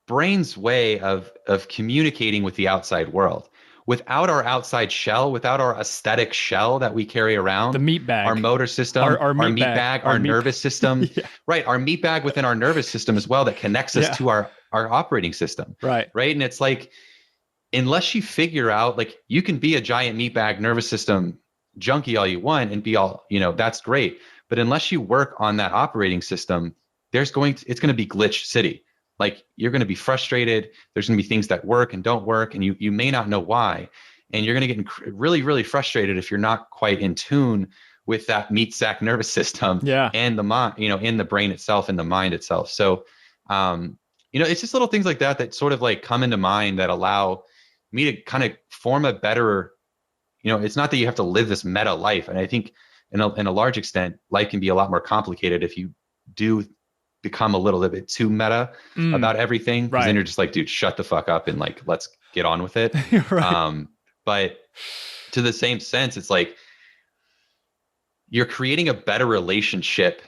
brain's way of communicating with the outside world. Without our outside shell, without our aesthetic shell that we carry around, the meat bag, our motor system, our meat bag, our nervous system, right? Our meat bag within our nervous system as well that connects us to our operating system, right? And it's like, unless you figure out, like, you can be a giant meat bag nervous system junkie all you want and be all, that's great. But unless you work on that operating system, it's going to be glitch city. Like, you're going to be frustrated. There's going to be things that work and don't work, and you may not know why. And you're going to get really, really frustrated if you're not quite in tune with that meat sack nervous system and the mind, in the brain itself and the mind itself. So, it's just little things like that sort of like come into mind that allow me to kind of form a better, it's not that you have to live this meta life. And I think in a large extent, life can be a lot more complicated if you do become a little bit too meta about everything. Because then you're just like, dude, shut the fuck up and like, let's get on with it. Right. But to the same sense, it's like you're creating a better relationship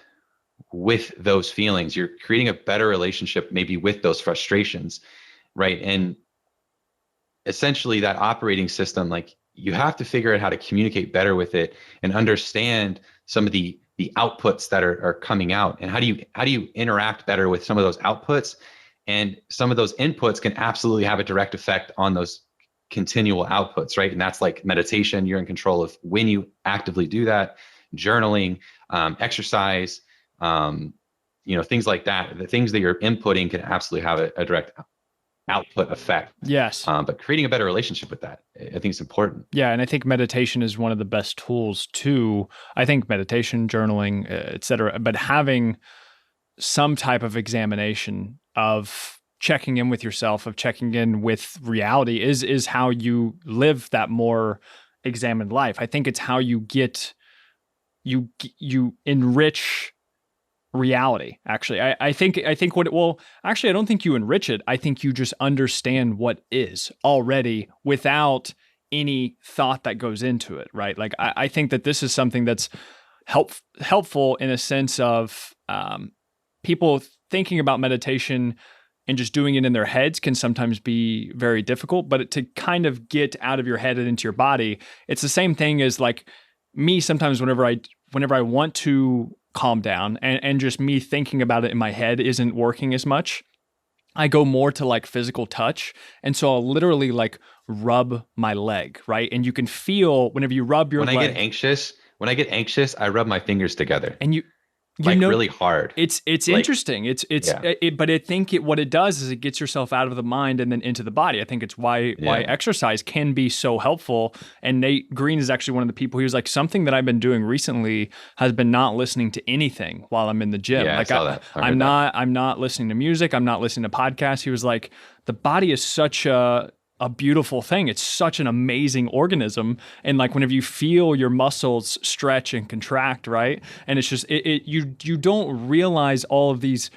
with those feelings. You're creating a better relationship maybe with those frustrations, right? And essentially that operating system, like, you have to figure out how to communicate better with it and understand some of the outputs that are coming out, and how do you interact better with some of those outputs, and some of those inputs can absolutely have a direct effect on those continual outputs, right? And that's like meditation. You're in control of when you actively do that, journaling, exercise, things like that. The things that you're inputting can absolutely have a direct output effect. Yes. But creating a better relationship with that, I think it's important. Yeah. And I think meditation is one of the best tools too. I think meditation, journaling, et cetera, but having some type of examination of checking in with yourself, of checking in with reality is how you live that more examined life. I think it's how you enrich reality. Actually, I think I don't think you enrich it. I think you just understand what is already without any thought that goes into it, right? Like I think that this is something that's helpful in a sense of people thinking about meditation and just doing it in their heads can sometimes be very difficult, but to kind of get out of your head and into your body, it's the same thing as like me sometimes whenever I want to calm down and just me thinking about it in my head isn't working as much, I go more to like physical touch. And so I'll literally like rub my leg, right? And you can feel whenever you rub your leg. When I get anxious, I rub my fingers together. And you like know, really hard. It's like, interesting. But I think what it does is it gets yourself out of the mind and then into the body. I think it's why exercise can be so helpful. And Nate Green is actually one of the people. He was like, something that I've been doing recently has been not listening to anything while I'm in the gym. Yeah, like I saw that. I'm not listening to music. I'm not listening to podcasts. He was like, the body is such a beautiful thing. It's such an amazing organism. And like whenever you feel your muscles stretch and contract, right? And it's just, you don't realize all of these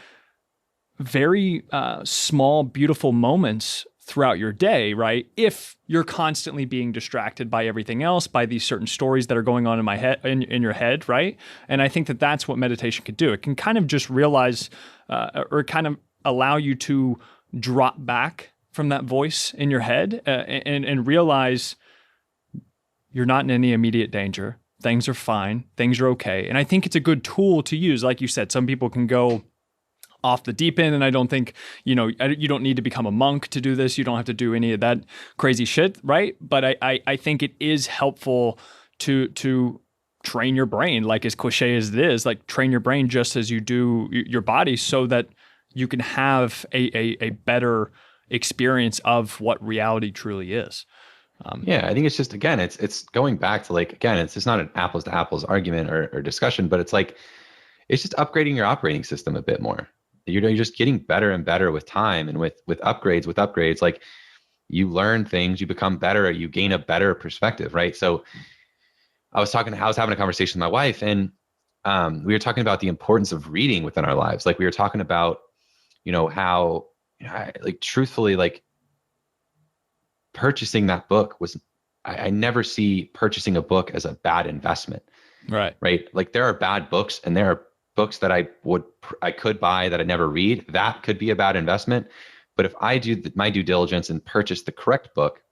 very small, beautiful moments throughout your day, right? If you're constantly being distracted by everything else, by these certain stories that are going on in my head, in your head, right? And I think that that's what meditation could do. It can kind of just realize, or kind of allow you to drop back from that voice in your head and realize you're not in any immediate danger. Things are fine. Things are okay. And I think it's a good tool to use. Like you said, some people can go off the deep end, and I don't think, you don't need to become a monk to do this. You don't have to do any of that crazy shit, right? But I think it is helpful to train your brain, like as cliche as it is, like train your brain just as you do your body so that you can have a better experience of what reality truly is. I think it's just, again, it's going back to like, again, it's just not an apples to apples argument or discussion, but it's like, it's just upgrading your operating system a bit more. You're just getting better and better with time and with upgrades, like you learn things, you become better, you gain a better perspective, right? So I was having a conversation with my wife, and we were talking about the importance of reading within our lives. Like we were talking about, how, like truthfully, like purchasing that book was, I never see purchasing a book as a bad investment. Right. Like there are bad books, and there are books that I could buy that I never read. That could be a bad investment. But if I do my due diligence and purchase the correct book,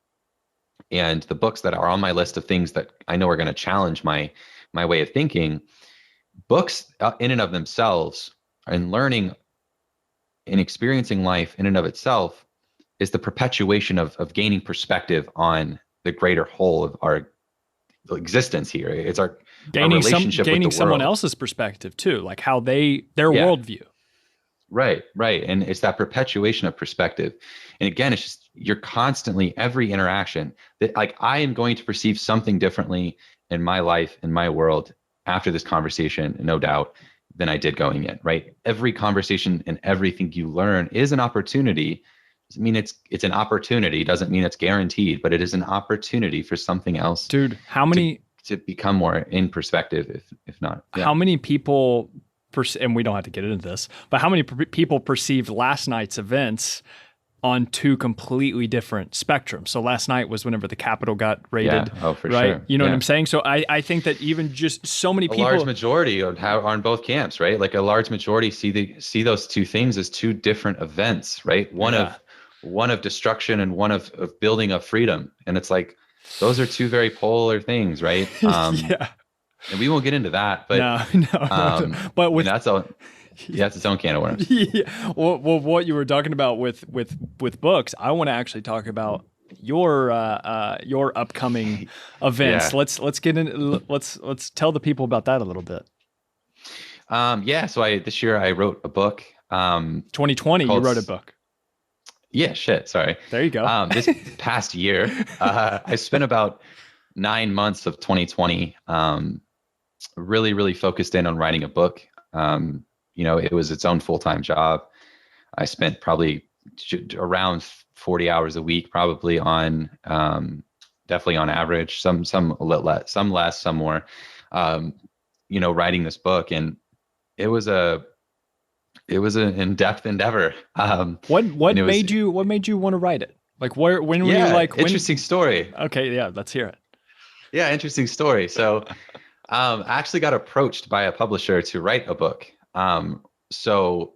and the books that are on my list of things that I know are going to challenge my way of thinking, books in and of themselves, and learning and experiencing life in and of itself, is the perpetuation of gaining perspective on the greater whole of our existence here. It's our relationship with the world. Someone else's perspective too, like how their worldview. Right. And it's that perpetuation of perspective. And again, it's just, you're constantly, every interaction that like, I am going to perceive something differently in my life, in my world after this conversation, no doubt, than I did going in, right? Every conversation and everything you learn is an opportunity. Doesn't mean it's an opportunity, doesn't mean it's guaranteed, but it is an opportunity for something else. Dude, how many to become more in perspective, if not. Yeah. How many people, and we don't have to get into this, but how many people perceived last night's events on two completely different spectrums? So last night was whenever the Capitol got raided, for right? Sure. You know what I'm saying? So I think that even just so many people, a large majority are on both camps, right? Like a large majority see those two things as two different events, right? One of destruction and one of building of freedom. And it's like, those are two very polar things, right? And we won't get into that, but no. But with that's its own can of worms. Yeah. Well, what you were talking about with books, I want to actually talk about your upcoming events. Yeah. Let's get in. Let's tell the people about that a little bit. So this year I wrote a book. 2020, you wrote a book. Yeah, shit. Sorry. There you go. This past year, I spent about 9 months of 2020 really, really focused in on writing a book. It was its own full-time job. I spent probably around 40 hours a week, probably on, definitely on average, some a little less, some more, writing this book. And it was an in-depth endeavor. What And it was, made you want to write it? Like when were you yeah, like interesting story. Okay, yeah, let's hear it. Yeah, interesting story. So, I actually got approached by a publisher to write a book. So,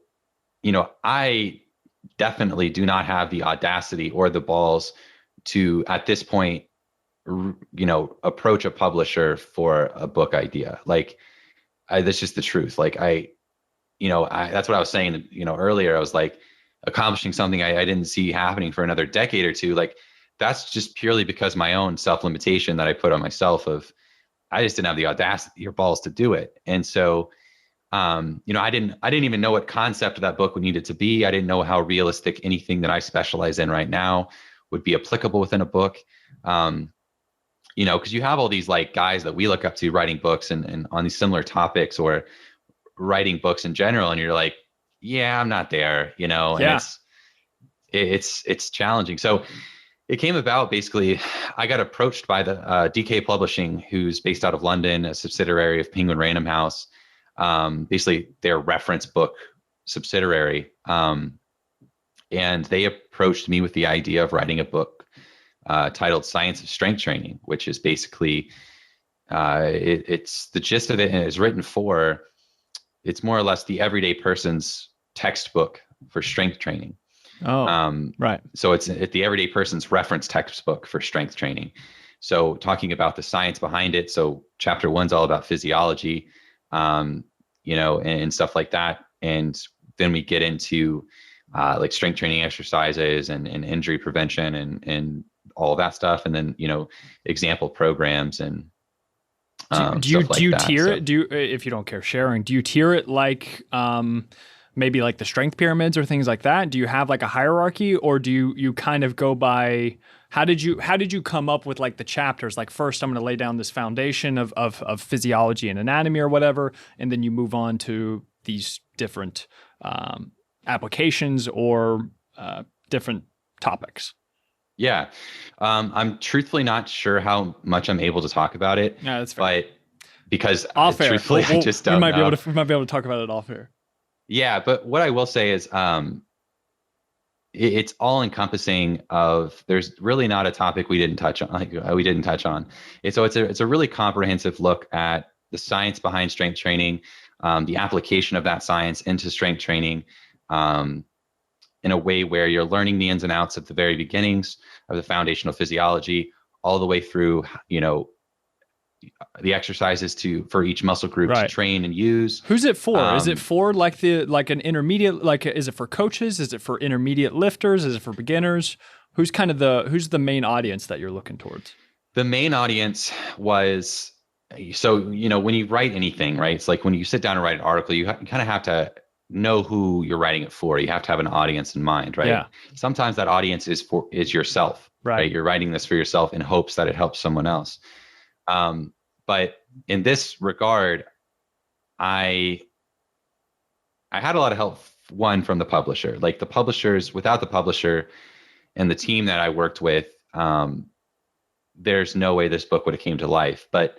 I definitely do not have the audacity or the balls to, at this point, approach a publisher for a book idea. Like, that's just the truth. Like, that's what I was saying, earlier. I was like, accomplishing something I didn't see happening for another decade or two. Like, that's just purely because my own self-limitation that I put on myself of, I just didn't have the audacity or balls to do it. And so, I didn't even know what concept of that book would need it to be. I didn't know how realistic anything that I specialize in right now would be applicable within a book. Because you have all these like guys that we look up to writing books and on these similar topics or writing books in general. And you're like, yeah, I'm not there, and Yeah. it's challenging. So it came about, basically, I got approached by the DK Publishing, who's based out of London, a subsidiary of Penguin Random House, basically their reference book subsidiary. And they approached me with the idea of writing a book titled Science of Strength Training, which is basically, it's the gist of it, and it's more or less the everyday person's textbook for strength training. Right. So it's the everyday person's reference textbook for strength training. So talking about the science behind it. So chapter 1's all about physiology, and stuff like that. And then we get into like strength training exercises and injury prevention and all of that stuff. And then, example programs and do you that. tier it? Do you, if you don't care sharing, do you tier it like maybe like the strength pyramids or things like that? Do you have like a hierarchy, or do you kind of go by how did you come up with like the chapters? Like, first I'm going to lay down this foundation of physiology and anatomy or whatever, and then you move on to these different applications or different topics. Yeah. I'm truthfully not sure how much I'm able to talk about it. Yeah, that's fair. But because Off air. truthfully, I just don't know. We might be able to talk about it off air. Yeah, but what I will say is, it's all encompassing of, there's really not a topic we didn't touch on. It's a really comprehensive look at the science behind strength training, the application of that science into strength training, in a way where you're learning the ins and outs at the very beginnings of the foundational physiology, all the way through, the exercises for each muscle group to train and use. Who's it for? Is it for like an intermediate, like, is it for coaches? Is it for intermediate lifters? Is it for beginners? Who's the main audience that you're looking towards? The main audience was, so, when you write anything, right? It's like when you sit down and write an article, you kind of have to know who you're writing it for. You have to have an audience in mind, right? Yeah. Sometimes that audience is yourself, right? You're writing this for yourself in hopes that it helps someone else. But in this regard, I had a lot of help, one, from the publisher. Like, the publishers, without the publisher and the team that I worked with, there's no way this book would have came to life. But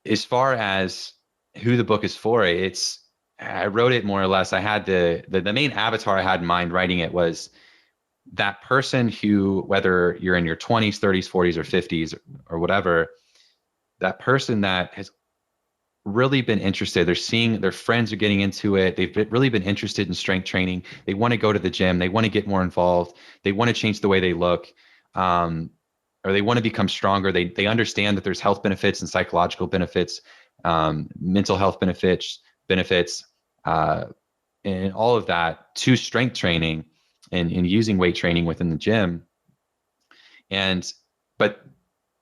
as far as who the book is for, I wrote it more or less. I had the main avatar I had in mind writing it was that person who, whether you're in your 20s, 30s, 40s, or 50s or whatever, that person that has really been interested. They're seeing their friends are getting into it. They've really been interested in strength training. They want to go to the gym. They want to get more involved. They want to change the way they look, or they want to become stronger. They understand that there's health benefits and psychological benefits, mental health benefits, and all of that to strength training and using weight training within the gym. But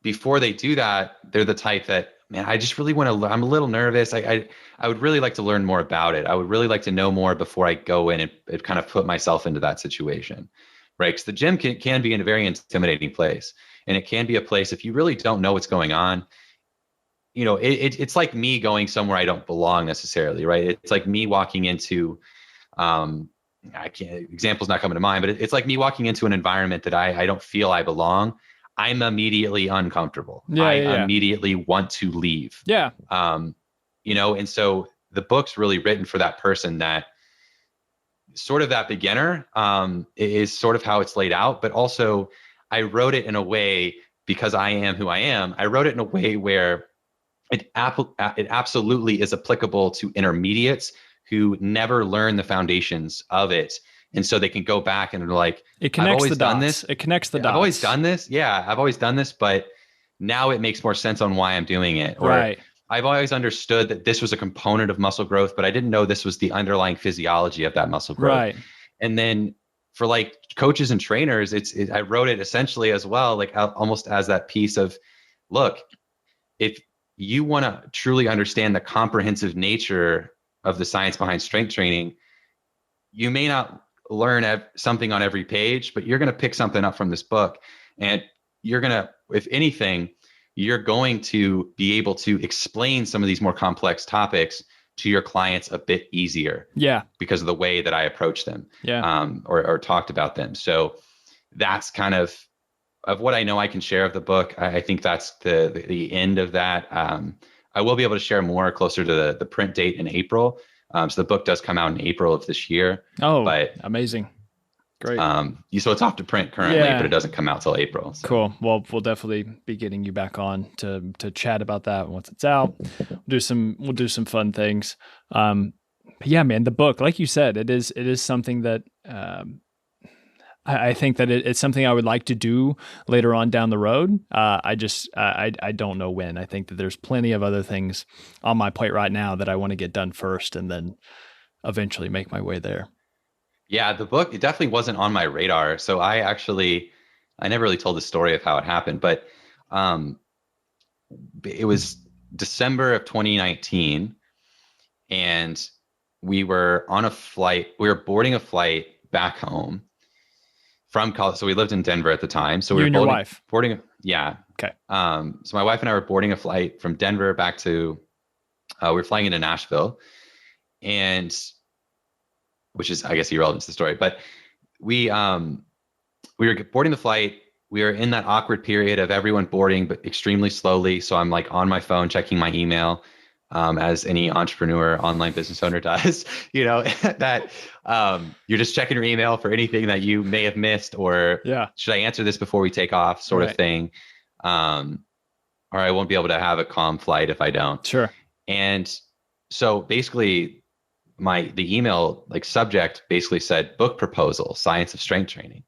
before they do that, they're the type that, man, I just really want to, I'm a little nervous. I would really like to learn more about it. I would really like to know more before I go in and kind of put myself into that situation, right? Because the gym can be a very intimidating place. And it can be a place, if you really don't know what's going on, it's like me going somewhere I don't belong necessarily, right? It's like me walking into, I can't, example's not coming to mind, but it's like me walking into an environment that I don't feel I belong. I'm immediately uncomfortable. Yeah, I yeah, yeah. immediately want to leave. Yeah. And so the book's really written for that person, that sort of that beginner, is sort of how it's laid out. But also I wrote it in a way, because I am who I am, I wrote it in a way where it absolutely is applicable to intermediates who never learn the foundations of it. And so they can go back and they're like, It I've connects the always done dots. this. It connects the I've always dots. done this. Yeah, I've always done this, but now it makes more sense on why I'm doing it. Or Right. I've always understood that this was a component of muscle growth, but I didn't know this was the underlying physiology of that muscle growth. Right. And then for like coaches and trainers, I wrote it essentially as well, like almost as that piece of, look, if you want to truly understand the comprehensive nature of the science behind strength training, you may not learn something on every page, but you're going to pick something up from this book. And you're going to, if anything, you're going to be able to explain some of these more complex topics to your clients a bit easier. Yeah. Because of the way that I approach them. Yeah. Or talked about them. So that's kind of what I know I can share of the book. I think that's the end of that. I will be able to share more closer to the print date in April. So the book does come out in April of this year. Oh, but amazing. Great. So it's off to print currently, Yeah. but it doesn't come out till April. So. Cool. Well, we'll definitely be getting you back on to chat about that once it's out. We'll do some fun things. But yeah, man, the book, like you said, it is something that I think that it's something I would like to do later on down the road. I don't know when. I think that there's plenty of other things on my plate right now that I want to get done first, and then eventually make my way there. Yeah, the book, it definitely wasn't on my radar. So I never really told the story of how it happened, but it was December of 2019, and we were on a flight. We were boarding a flight back home from college. So we lived in Denver at the time. So you we were and your wife. Yeah. Okay. So my wife and I were boarding a flight from Denver back to, we were flying into Nashville, and which is, I guess, irrelevant to the story, but we were boarding the flight. We were in that awkward period of everyone boarding, but extremely slowly. So I'm like on my phone, checking my email, as any entrepreneur, online business owner does, that you're just checking your email for anything that you may have missed, or should I answer this before we take off, sort of thing. Or I won't be able to have a calm flight if I don't. Sure. And so basically the email subject basically said book proposal, science of strength training.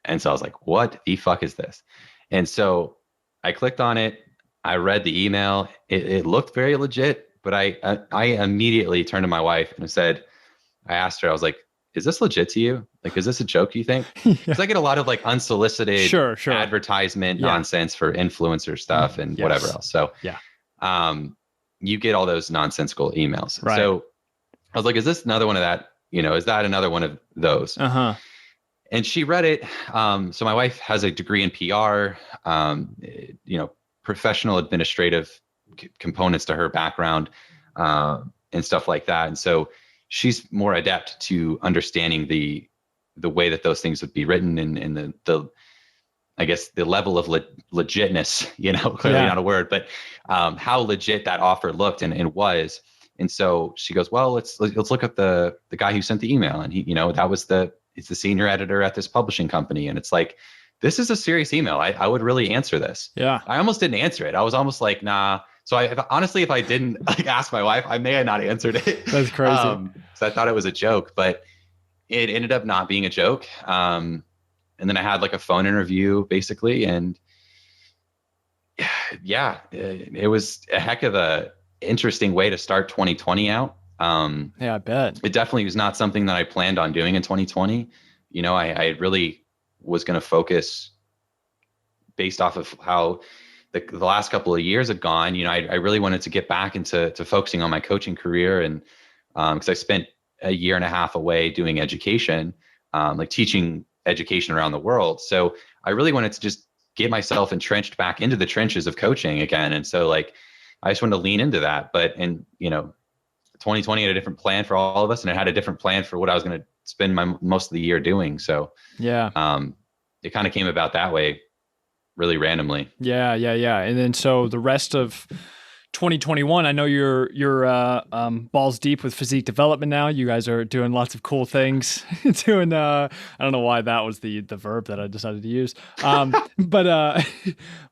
And so I was like, what the fuck is this? And so I clicked on it. I read the email. It looked very legit, but I immediately turned to my wife and I asked her, I was like, is this legit to you? Is this a joke, you think? Because I get a lot of unsolicited advertisement nonsense for influencer stuff and whatever else. So you get all those nonsensical emails. Right. So I was like, is this another one of that? Is that another one of those? Uh-huh. And she read it. So my wife has a degree in PR, professional administrative components to her background, and stuff like that. And so she's more adept to understanding the way that those things would be written, and the I guess the level of legitness, clearly not a word, but how legit that offer looked and was. And so she goes, well, let's look at the guy who sent the email, and he, it's the senior editor at this publishing company. And it's like, this is a serious email. I would really answer this. Yeah. I almost didn't answer it. I was almost like, nah. So honestly, if I didn't ask my wife, I may have not answered it. That's crazy. So I thought it was a joke, but it ended up not being a joke. And then I had a phone interview basically. And yeah, it was a heck of a interesting way to start 2020 out. Yeah, I bet. It definitely was not something that I planned on doing in 2020. I really was going to focus based off of how the last couple of years had gone. I really wanted to get back into focusing on my coaching career. And because I spent a year and a half away doing education, teaching education around the world. So I really wanted to just get myself entrenched back into the trenches of coaching again. And so I just wanted to lean into that. But 2020 had a different plan for all of us, and it had a different plan for what I was going to spend my most of the year doing. So Yeah. it kind of came about that way, really randomly. Yeah. And then so the rest of 2021, I know you're balls deep with physique development now. You guys are doing lots of cool things. Doing I don't know why that was the verb that I decided to use. But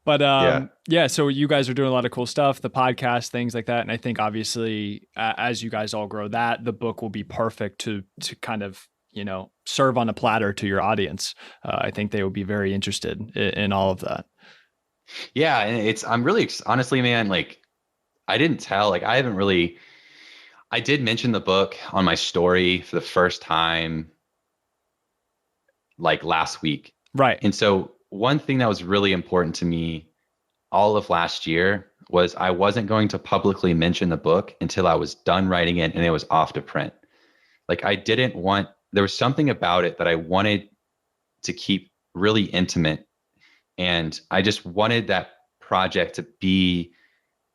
Yeah. yeah. So you guys are doing a lot of cool stuff, the podcast, things like that. And I think obviously as you guys all grow, that the book will be perfect to kind of serve on a platter to your audience. I think they would be very interested in all of that. Yeah. And I'm really, honestly, man, like I didn't tell, like I did mention the book on my story for the first time, like last week. Right. And so one thing that was really important to me all of last year was I wasn't going to publicly mention the book until I was done writing it and it was off to print. Like there was something about it that I wanted to keep really intimate. And I just wanted that project to be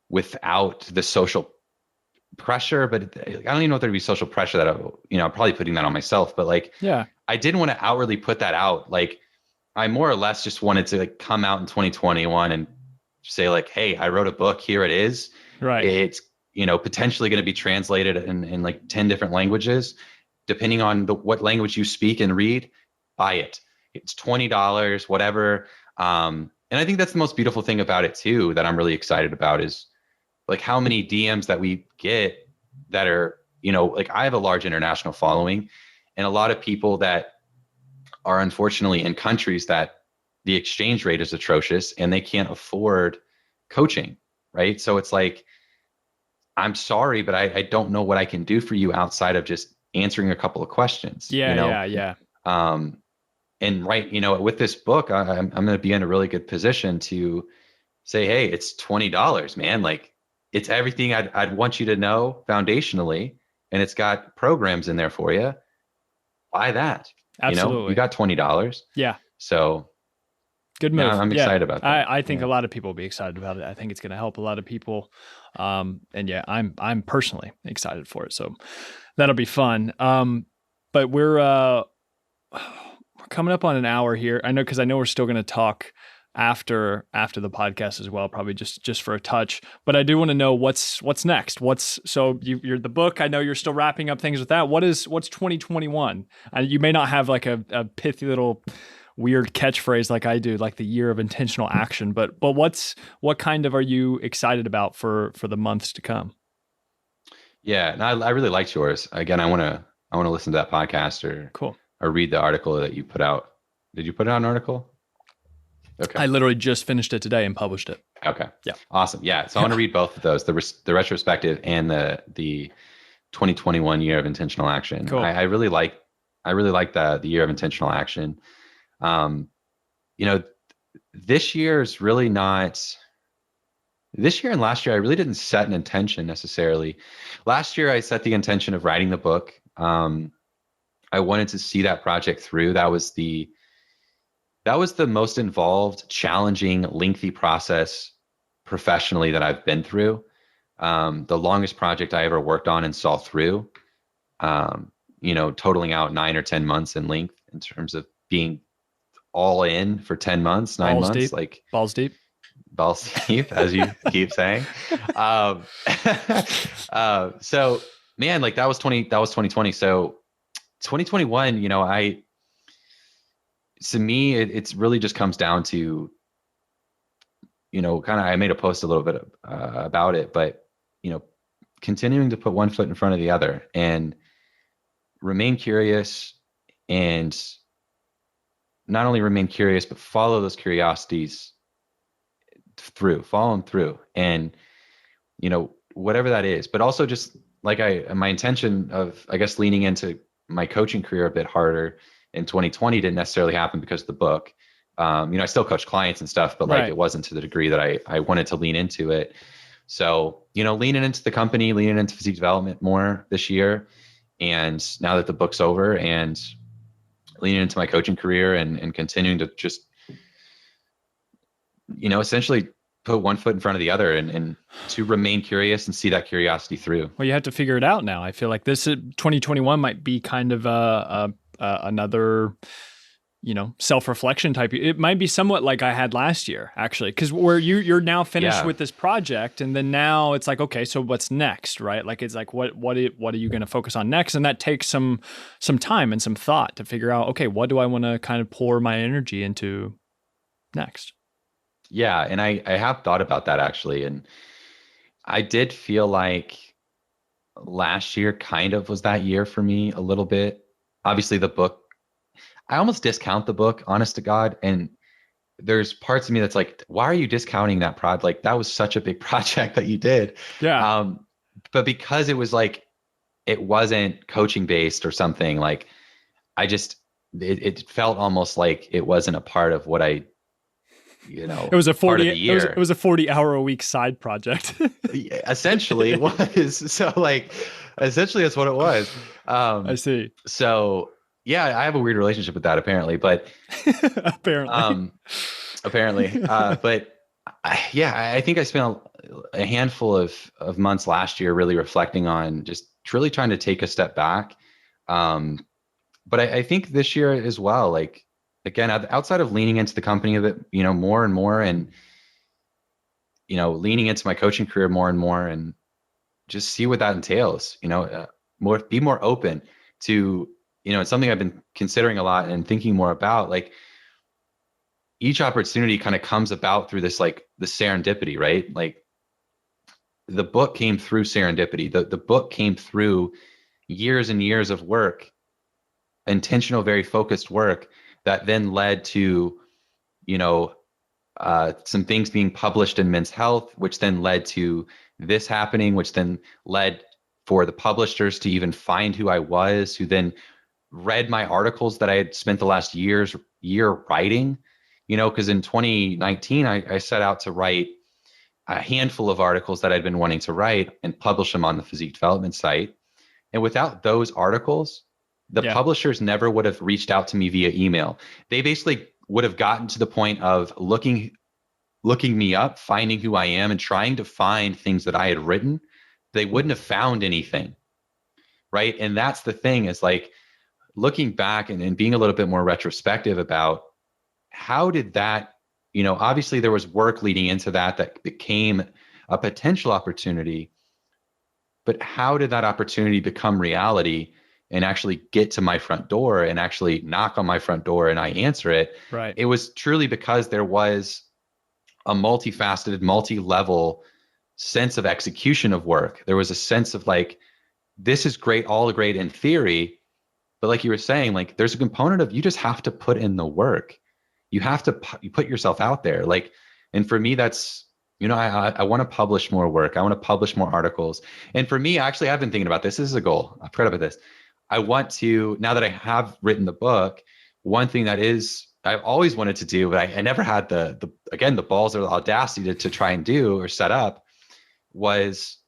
without the social pressure, but I don't even know if there'd be social pressure that I'm probably putting that on myself, but like, Yeah. I didn't want to outwardly put that out. Like I more or less just wanted to like come out in 2021 and say like, hey, I wrote a book, here it is. Right. It's, potentially going to be translated in like 10 different languages, depending on what language you speak and read, buy it. It's $20, whatever. And I think that's the most beautiful thing about it too, that I'm really excited about is like how many DMs that we get that are, like I have a large international following and a lot of people that are unfortunately in countries that the exchange rate is atrocious and they can't afford coaching, right? So it's like, I'm sorry, but I don't know what I can do for you outside of just answering a couple of questions. Yeah. And with this book, I'm going to be in a really good position to say, hey, it's $20, man. Like it's everything I'd want you to know foundationally, and it's got programs in there for you. Buy that. Absolutely. You got $20. Yeah. So good move. I'm excited about that. I think a lot of people will be excited about it. I think it's going to help a lot of people. And yeah, I'm personally excited for it. So that'll be fun. But we're coming up on an hour here. I know, cause I know we're still going to talk after the podcast as well, probably just for a touch, but I do want to know what's next. So you're the book. I know you're still wrapping up things with that. What's 2021? You may not have like a pithy little weird catchphrase like I do, like the year of intentional action, but what kind of are you excited about for the months to come? Yeah. And I really liked yours. Again, I want to listen to that podcast Cool. or read the article that you put out. Did you put out an article? Okay. I literally just finished it today and published it. Okay. Yeah. Awesome. Yeah. So I want to read both of those, the retrospective and the 2021 year of intentional action. Cool. I really like the year of intentional action. This year is really not. This year and last year, I really didn't set an intention necessarily. Last year, I set the intention of writing the book. I wanted to see that project through. That was the most involved, challenging, lengthy process professionally that I've been through. The longest project I ever worked on and saw through, totaling out 9 or 10 months in length in terms of being all in for 10 months, 9 months, deep. like balls deep, as you keep saying. So man, like that was 2020. So 2021, to me, it really just comes down to, kind of, I made a post a little bit about it, but, continuing to put one foot in front of the other and remain curious, and not only remain curious, but follow those curiosities follow them through. And, whatever that is, but also just like my intention of, I guess, leaning into my coaching career a bit harder in 2020 didn't necessarily happen because of the book. I still coach clients and stuff, but like it wasn't to the degree that I wanted to lean into it. So, leaning into the company, leaning into physique development more this year. And now that the book's over, and leaning into my coaching career and continuing to just, essentially put one foot in front of the other and to remain curious and see that curiosity through. Well, you have to figure it out now. I feel like this 2021 might be kind of another, self-reflection type. It might be somewhat like I had last year, actually, because where you're now finished with this project, and then now it's like, okay, so what's next, right? Like it's like what are you going to focus on next? And that takes some time and some thought to figure out, okay, what do I want to kind of pour my energy into next? Yeah, and I have thought about that actually, and I did feel like last year kind of was that year for me a little bit. Obviously, the book, I almost discount the book, honest to God. And there's parts of me that's like, why are you discounting that project? Like, that was such a big project that you did. Yeah. But because it was like, it wasn't coaching based or something, like, it felt almost like it wasn't a part of what I, it was a 40-hour a week side project. Essentially it was. So like, essentially that's what it was. I see. So yeah, I have a weird relationship with that apparently, but apparently, but I think I spent a handful of months last year really reflecting on just really trying to take a step back. But I think this year as well, like, again, outside of leaning into the company a bit, more and more, and, leaning into my coaching career more and more, and just see what that entails, be more open to, it's something I've been considering a lot and thinking more about. Like, each opportunity kind of comes about through this, like, the serendipity, right? Like, the book came through serendipity. The book came through years and years of work, intentional, very focused work that then led to, some things being published in Men's Health, which then led to this happening, which then led for the publishers to even find who I was, who then read my articles that I had spent the last year writing, because in 2019, I set out to write a handful of articles that I'd been wanting to write and publish them on the Physique Development site. And without those articles, the publishers never would have reached out to me via email. They basically would have gotten to the point of looking me up, finding who I am, and trying to find things that I had written. They wouldn't have found anything, right? And that's the thing, is like, looking back and being a little bit more retrospective about how did that, obviously there was work leading into that became a potential opportunity, but how did that opportunity become reality and actually get to my front door and actually knock on my front door and I answer it? Right. It was truly because there was a multifaceted, multi-level sense of execution of work. There was a sense of like, this is great, all great in theory, but like you were saying, like, there's a component of, you just have to put in the work. You have to you put yourself out there. Like, and for me, that's, I want to publish more work. I want to publish more articles. And for me, actually, I've been thinking about this. This is a goal. I forgot about this. I want to, now that I have written the book, one thing that is, I've always wanted to do, but I never had the balls or the audacity to try and do or set up, was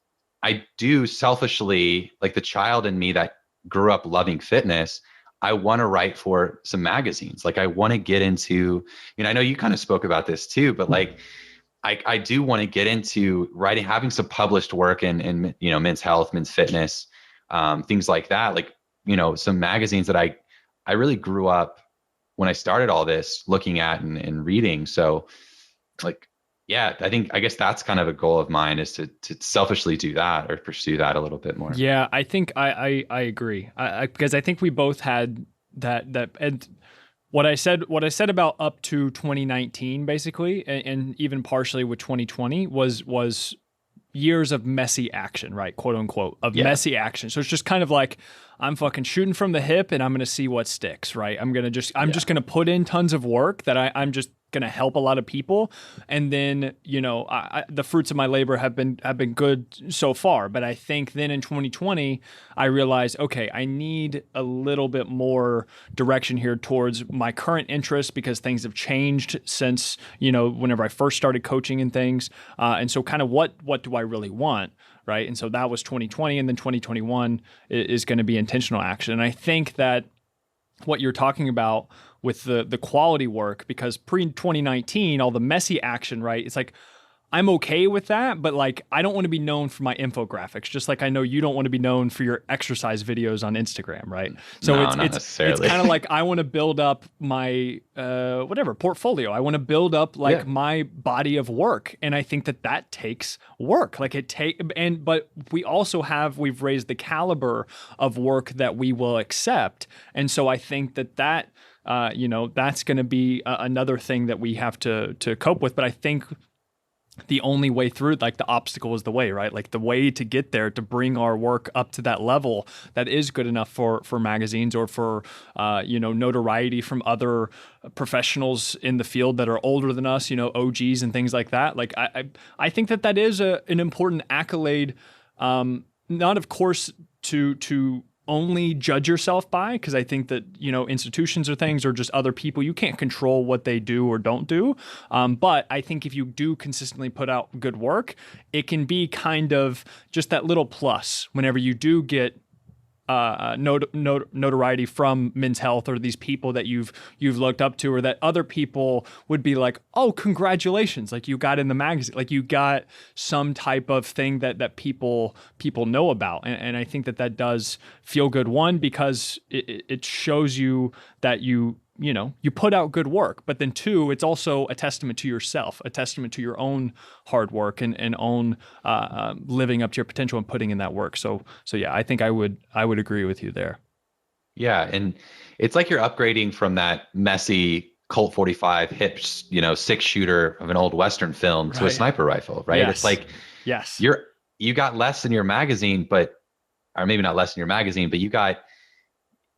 I do selfishly, like the child in me that grew up loving fitness, I want to write for some magazines. Like, I want to get into, I know you kind of spoke about this too, but like, I do want to get into writing, having some published work in Men's Health, Men's Fitness, things like that. Like, some magazines that I really grew up when I started all this looking at and reading. So like, yeah, I guess that's kind of a goal of mine, is to selfishly do that or pursue that a little bit more. Yeah, I think I agree. Because I think we both had that, and what I said about up to 2019, basically, and even partially with 2020 was years of messy action, right? Quote unquote, of messy action. So it's just kind of like, I'm fucking shooting from the hip and I'm going to see what sticks, right? I'm just going to put in tons of work that I'm just going to help a lot of people. And then, the fruits of my labor have been good so far. But I think then in 2020, I realized, okay, I need a little bit more direction here towards my current interests, because things have changed since, whenever I first started coaching and things. And so kind of what do I really want? Right. And so that was 2020, and then 2021 is going to be intentional action. And I think that what you're talking about with the quality work, because pre-2019, all the messy action, right? It's like, I'm okay with that, but like I don't want to be known for my infographics, just like I know you don't want to be known for your exercise videos on Instagram, right? So No, not it's necessarily. kind of like I want to build up my whatever portfolio. I want to build up like Yeah. my body of work, and I think that that takes work. Like but we also we've raised the caliber of work that we will accept, and so I think that that's going to be another thing that we have to cope with. But I think the only way through, like the obstacle is the way, right? Like the way to get there, to bring our work up to that level that is good enough for magazines or for notoriety from other professionals in the field that are older than us, OGs and things like that. Like I think that is an important accolade, not of course to only judge yourself by, because I think that institutions or things or just other people, you can't control what they do or don't do, but I think if you do consistently put out good work, it can be kind of just that little plus whenever you do get notoriety from Men's Health or these people that you've looked up to, or that other people would be like, oh, congratulations, like you got in the magazine, like you got some type of thing that people know about, and I think that does feel good. One, because it shows you that you put out good work, but then two, it's also a testament to yourself, a testament to your own hard work and own living up to your potential and putting in that work. So yeah, I think I would agree with you there. Yeah. And it's like you're upgrading from that messy Colt 45 hip, 6-shooter of an old Western film to a Right. sniper rifle, right? Yes. It's like, yes, you got less in your magazine, or maybe not less in your magazine, but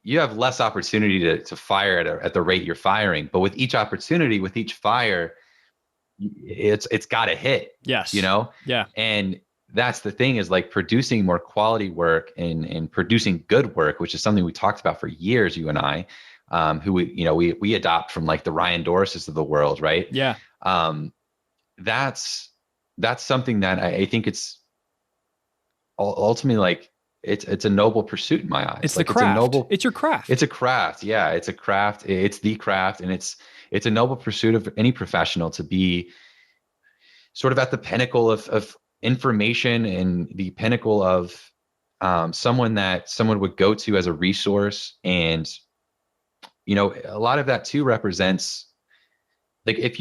you have less opportunity to fire at the rate you're firing. But with each opportunity, with each fire, it's got to hit. Yes. Yeah. And that's the thing, is like producing more quality work and producing good work, which is something we talked about for years, you and I, who we adopt from like the Ryan Doris's of the world, right? Yeah. That's something that I think it's ultimately like, it's a noble pursuit in my eyes. It's like the craft. It's your craft. It's a craft. Yeah, it's a craft. It's the craft, and it's a noble pursuit of any professional to be sort of at the pinnacle of information and the pinnacle of someone that someone would go to as a resource. And a lot of that too represents, like, if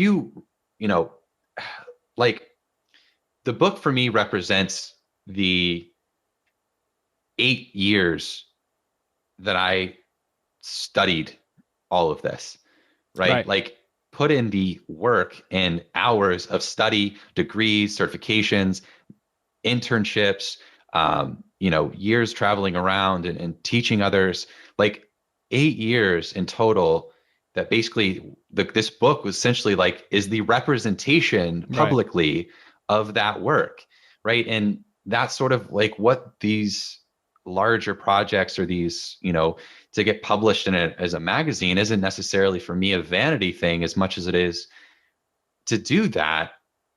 like the book for me represents the 8 years that I studied all of this, right? Like, put in the work and hours of study, degrees, certifications, internships, years traveling around and teaching others, like 8 years in total, that basically this book was essentially like, is the representation publicly of that work, right? And that's sort of like what these larger projects, or these, to get published in it as a magazine, isn't necessarily for me a vanity thing as much as it is to do that.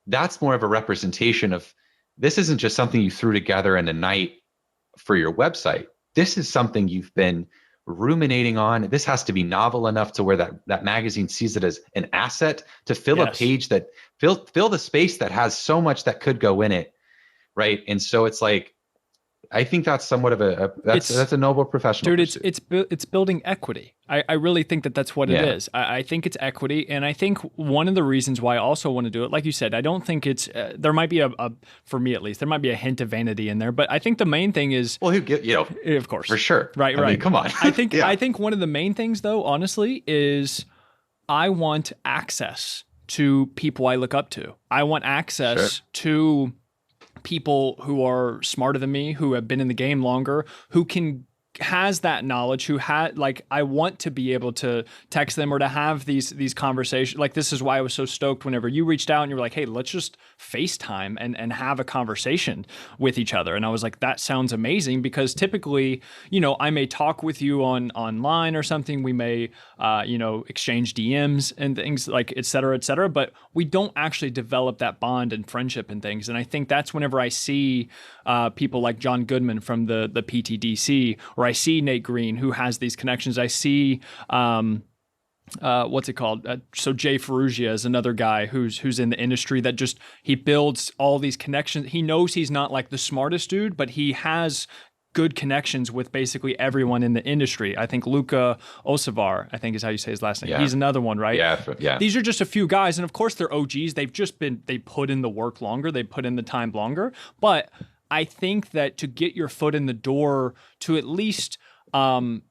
That's more of a representation of, this isn't just something you threw together in a night for your website. This is something you've been ruminating on. This has to be novel enough to where that magazine sees it as an asset to fill a page, that fill the space that has so much that could go in it, right? And so it's like, I think that's somewhat of that's a noble professional dude. pursuit. It's building equity. I really think that's what it is. I think it's equity, and I think one of the reasons why I also want to do it, like you said, I don't think it's there might be a for me at least, there might be a hint of vanity in there, but I think the main thing is, well, of course, for sure, right. I mean, come on. I think one of the main things, though, honestly, is I want access to people I look up to. I want access to people who are smarter than me, who have been in the game longer, who has that knowledge, who had, like, I want to be able to text them or to have these conversations. Like, this is why I was so stoked whenever you reached out and you were like, hey, let's just FaceTime and have a conversation with each other. And I was like, that sounds amazing, because typically, I may talk with you online or something. We may, exchange DMs and things, like, et cetera, but we don't actually develop that bond and friendship and things. And I think that's whenever I see people like John Goodman from the PTDC, or I see Nate Green, who has these connections. I see what's it called? So Jay Ferrugia is another guy who's in the industry that just, he builds all these connections. He knows he's not like the smartest dude, but he has good connections with basically everyone in the industry. I think Luca Osavar, I think is how you say his last name. Yeah. He's another one, right? Yeah. These are just a few guys. And of course they're OGs. They put in the work longer. They put in the time longer. But I think that to get your foot in the door, to at least, them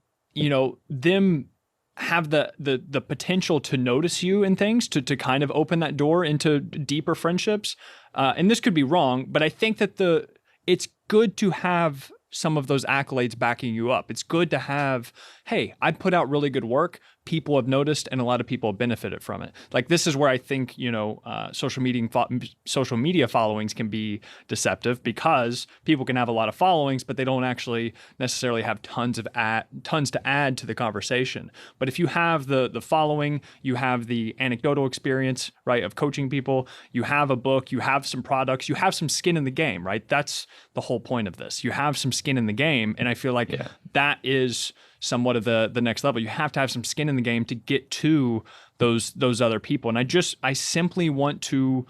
have the potential to notice you and things, to kind of open that door into deeper friendships. And this could be wrong, but I think that it's good to have some of those accolades backing you up. It's good to have, hey, I put out really good work. People have noticed, and a lot of people have benefited from it. Like, this is where I think, social media followings can be deceptive, because people can have a lot of followings, but they don't actually necessarily have tons to add to the conversation. But if you have the following, you have the anecdotal experience, right, of coaching people, you have a book, you have some products, you have some skin in the game, right? That's the whole point of this. You have some skin in the game, and I feel like that is somewhat of the next level. You have to have some skin in the game to get to those other people. And I simply want to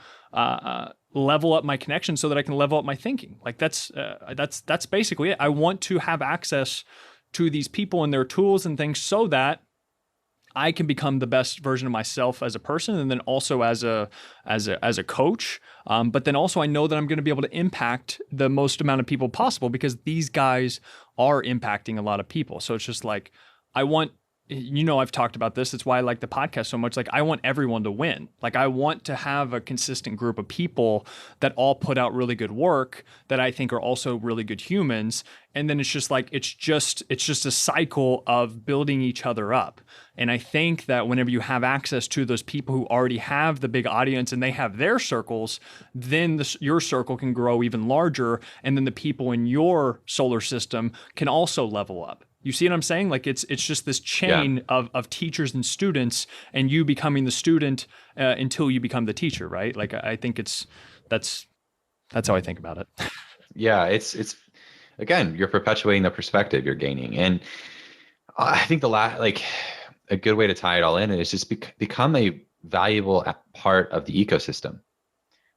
level up my connection so that I can level up my thinking. Like, that's basically it. I want to have access to these people and their tools and things so that I can become the best version of myself as a person, and then also as a coach. But then also I know that I'm going to be able to impact the most amount of people possible, because these guys are impacting a lot of people. So it's just like, I've talked about this. It's why I like the podcast so much. Like, I want everyone to win. Like, I want to have a consistent group of people that all put out really good work, that I think are also really good humans. And then it's just like, it's just a cycle of building each other up. And I think that whenever you have access to those people who already have the big audience and they have their circles, then your circle can grow even larger. And then the people in your solar system can also level up. You see what I'm saying? Like, it's just this chain of teachers and students, and you becoming the student until you become the teacher, right? Like, I think that's how I think about it. Yeah, it's again, you're perpetuating the perspective you're gaining, and I think a good way to tie it all in is just become a valuable part of the ecosystem,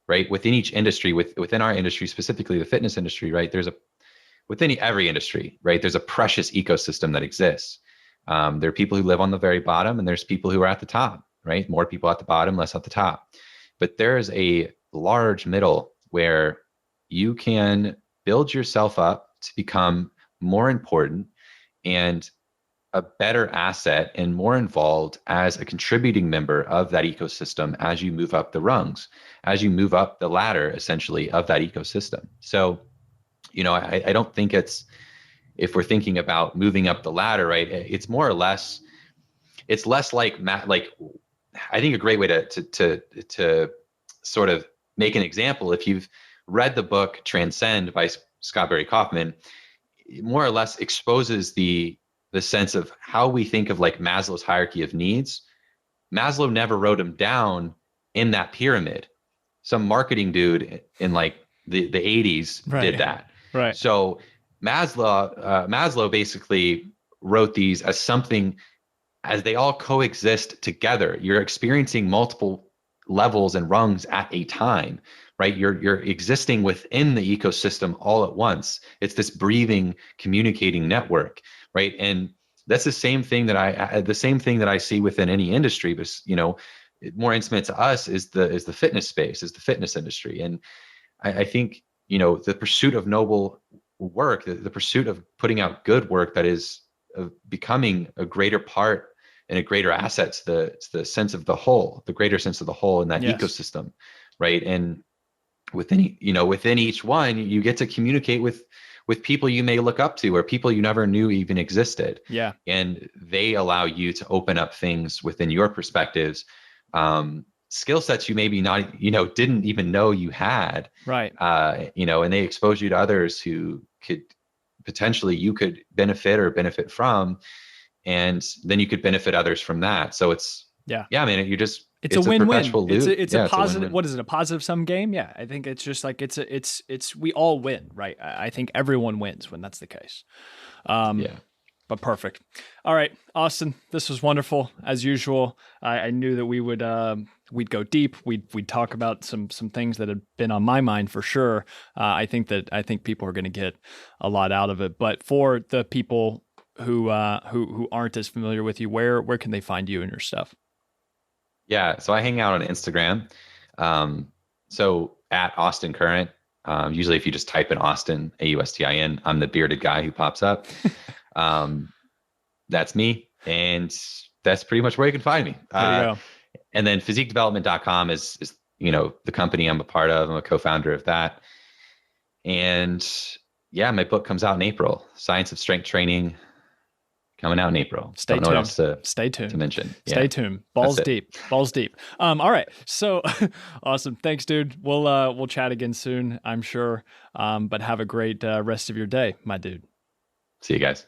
right? Within each industry, within our industry, specifically the fitness industry, right? Within every industry, right? There's a precious ecosystem that exists. There are people who live on the very bottom, and there's people who are at the top, right? More people at the bottom, less at the top. But there's a large middle where you can build yourself up to become more important and a better asset and more involved as a contributing member of that ecosystem as you move up the rungs, as you move up the ladder, essentially, of that ecosystem. So, I don't think if we're thinking about moving up the ladder, right, it's more or less, it's less like I think a great way to sort of make an example, if you've read the book Transcend by Scott Barry Kaufman, it more or less exposes the sense of how we think of like Maslow's hierarchy of needs. Maslow never wrote them down in that pyramid. Some marketing dude in like the 80s did that. Right. So Maslow basically wrote these as something, as they all coexist together. You're experiencing multiple levels and rungs at a time, right? You're existing within the ecosystem all at once. It's this breathing, communicating network, right? And that's the same thing that I see within any industry, but more intimate to us is the fitness space, is the fitness industry. And I think, the pursuit of noble work, the pursuit of putting out good work that is becoming a greater part and a greater asset to the sense of the whole, the greater sense of the whole in that ecosystem, right? And within each one, you get to communicate with people you may look up to, or people you never knew even existed. Yeah. And they allow you to open up things within your perspectives, skill sets you maybe not, didn't even know you had. Right. And they expose you to others who could potentially, you could benefit from, and then you could benefit others from that. So it's, man, it's a win-win. perpetual loop. It's a positive. What is it? A positive sum game? Yeah. I think it's just like, we all win, right? I think everyone wins when that's the case. But perfect. All right, Austin, this was wonderful as usual. I knew that we would we'd go deep. We'd talk about some things that had been on my mind for sure. I think people are going to get a lot out of it. But for the people who aren't as familiar with you, where can they find you and your stuff? Yeah, so I hang out on Instagram. So at Austin Current. Usually, if you just type in Austin, Austin, I'm the bearded guy who pops up. That's me, and that's pretty much where you can find me. There you go. And then physiquedevelopment.com is the company I'm a part of. I'm a co-founder of that. And yeah, my book comes out in April. Science of Strength Training, coming out in April. Stay Don't tuned. know what else Stay tuned. to mention. Stay tuned. Balls deep. Balls deep. All right. So awesome. Thanks, dude. We'll chat again soon, I'm sure. But have a great rest of your day, my dude. See you guys.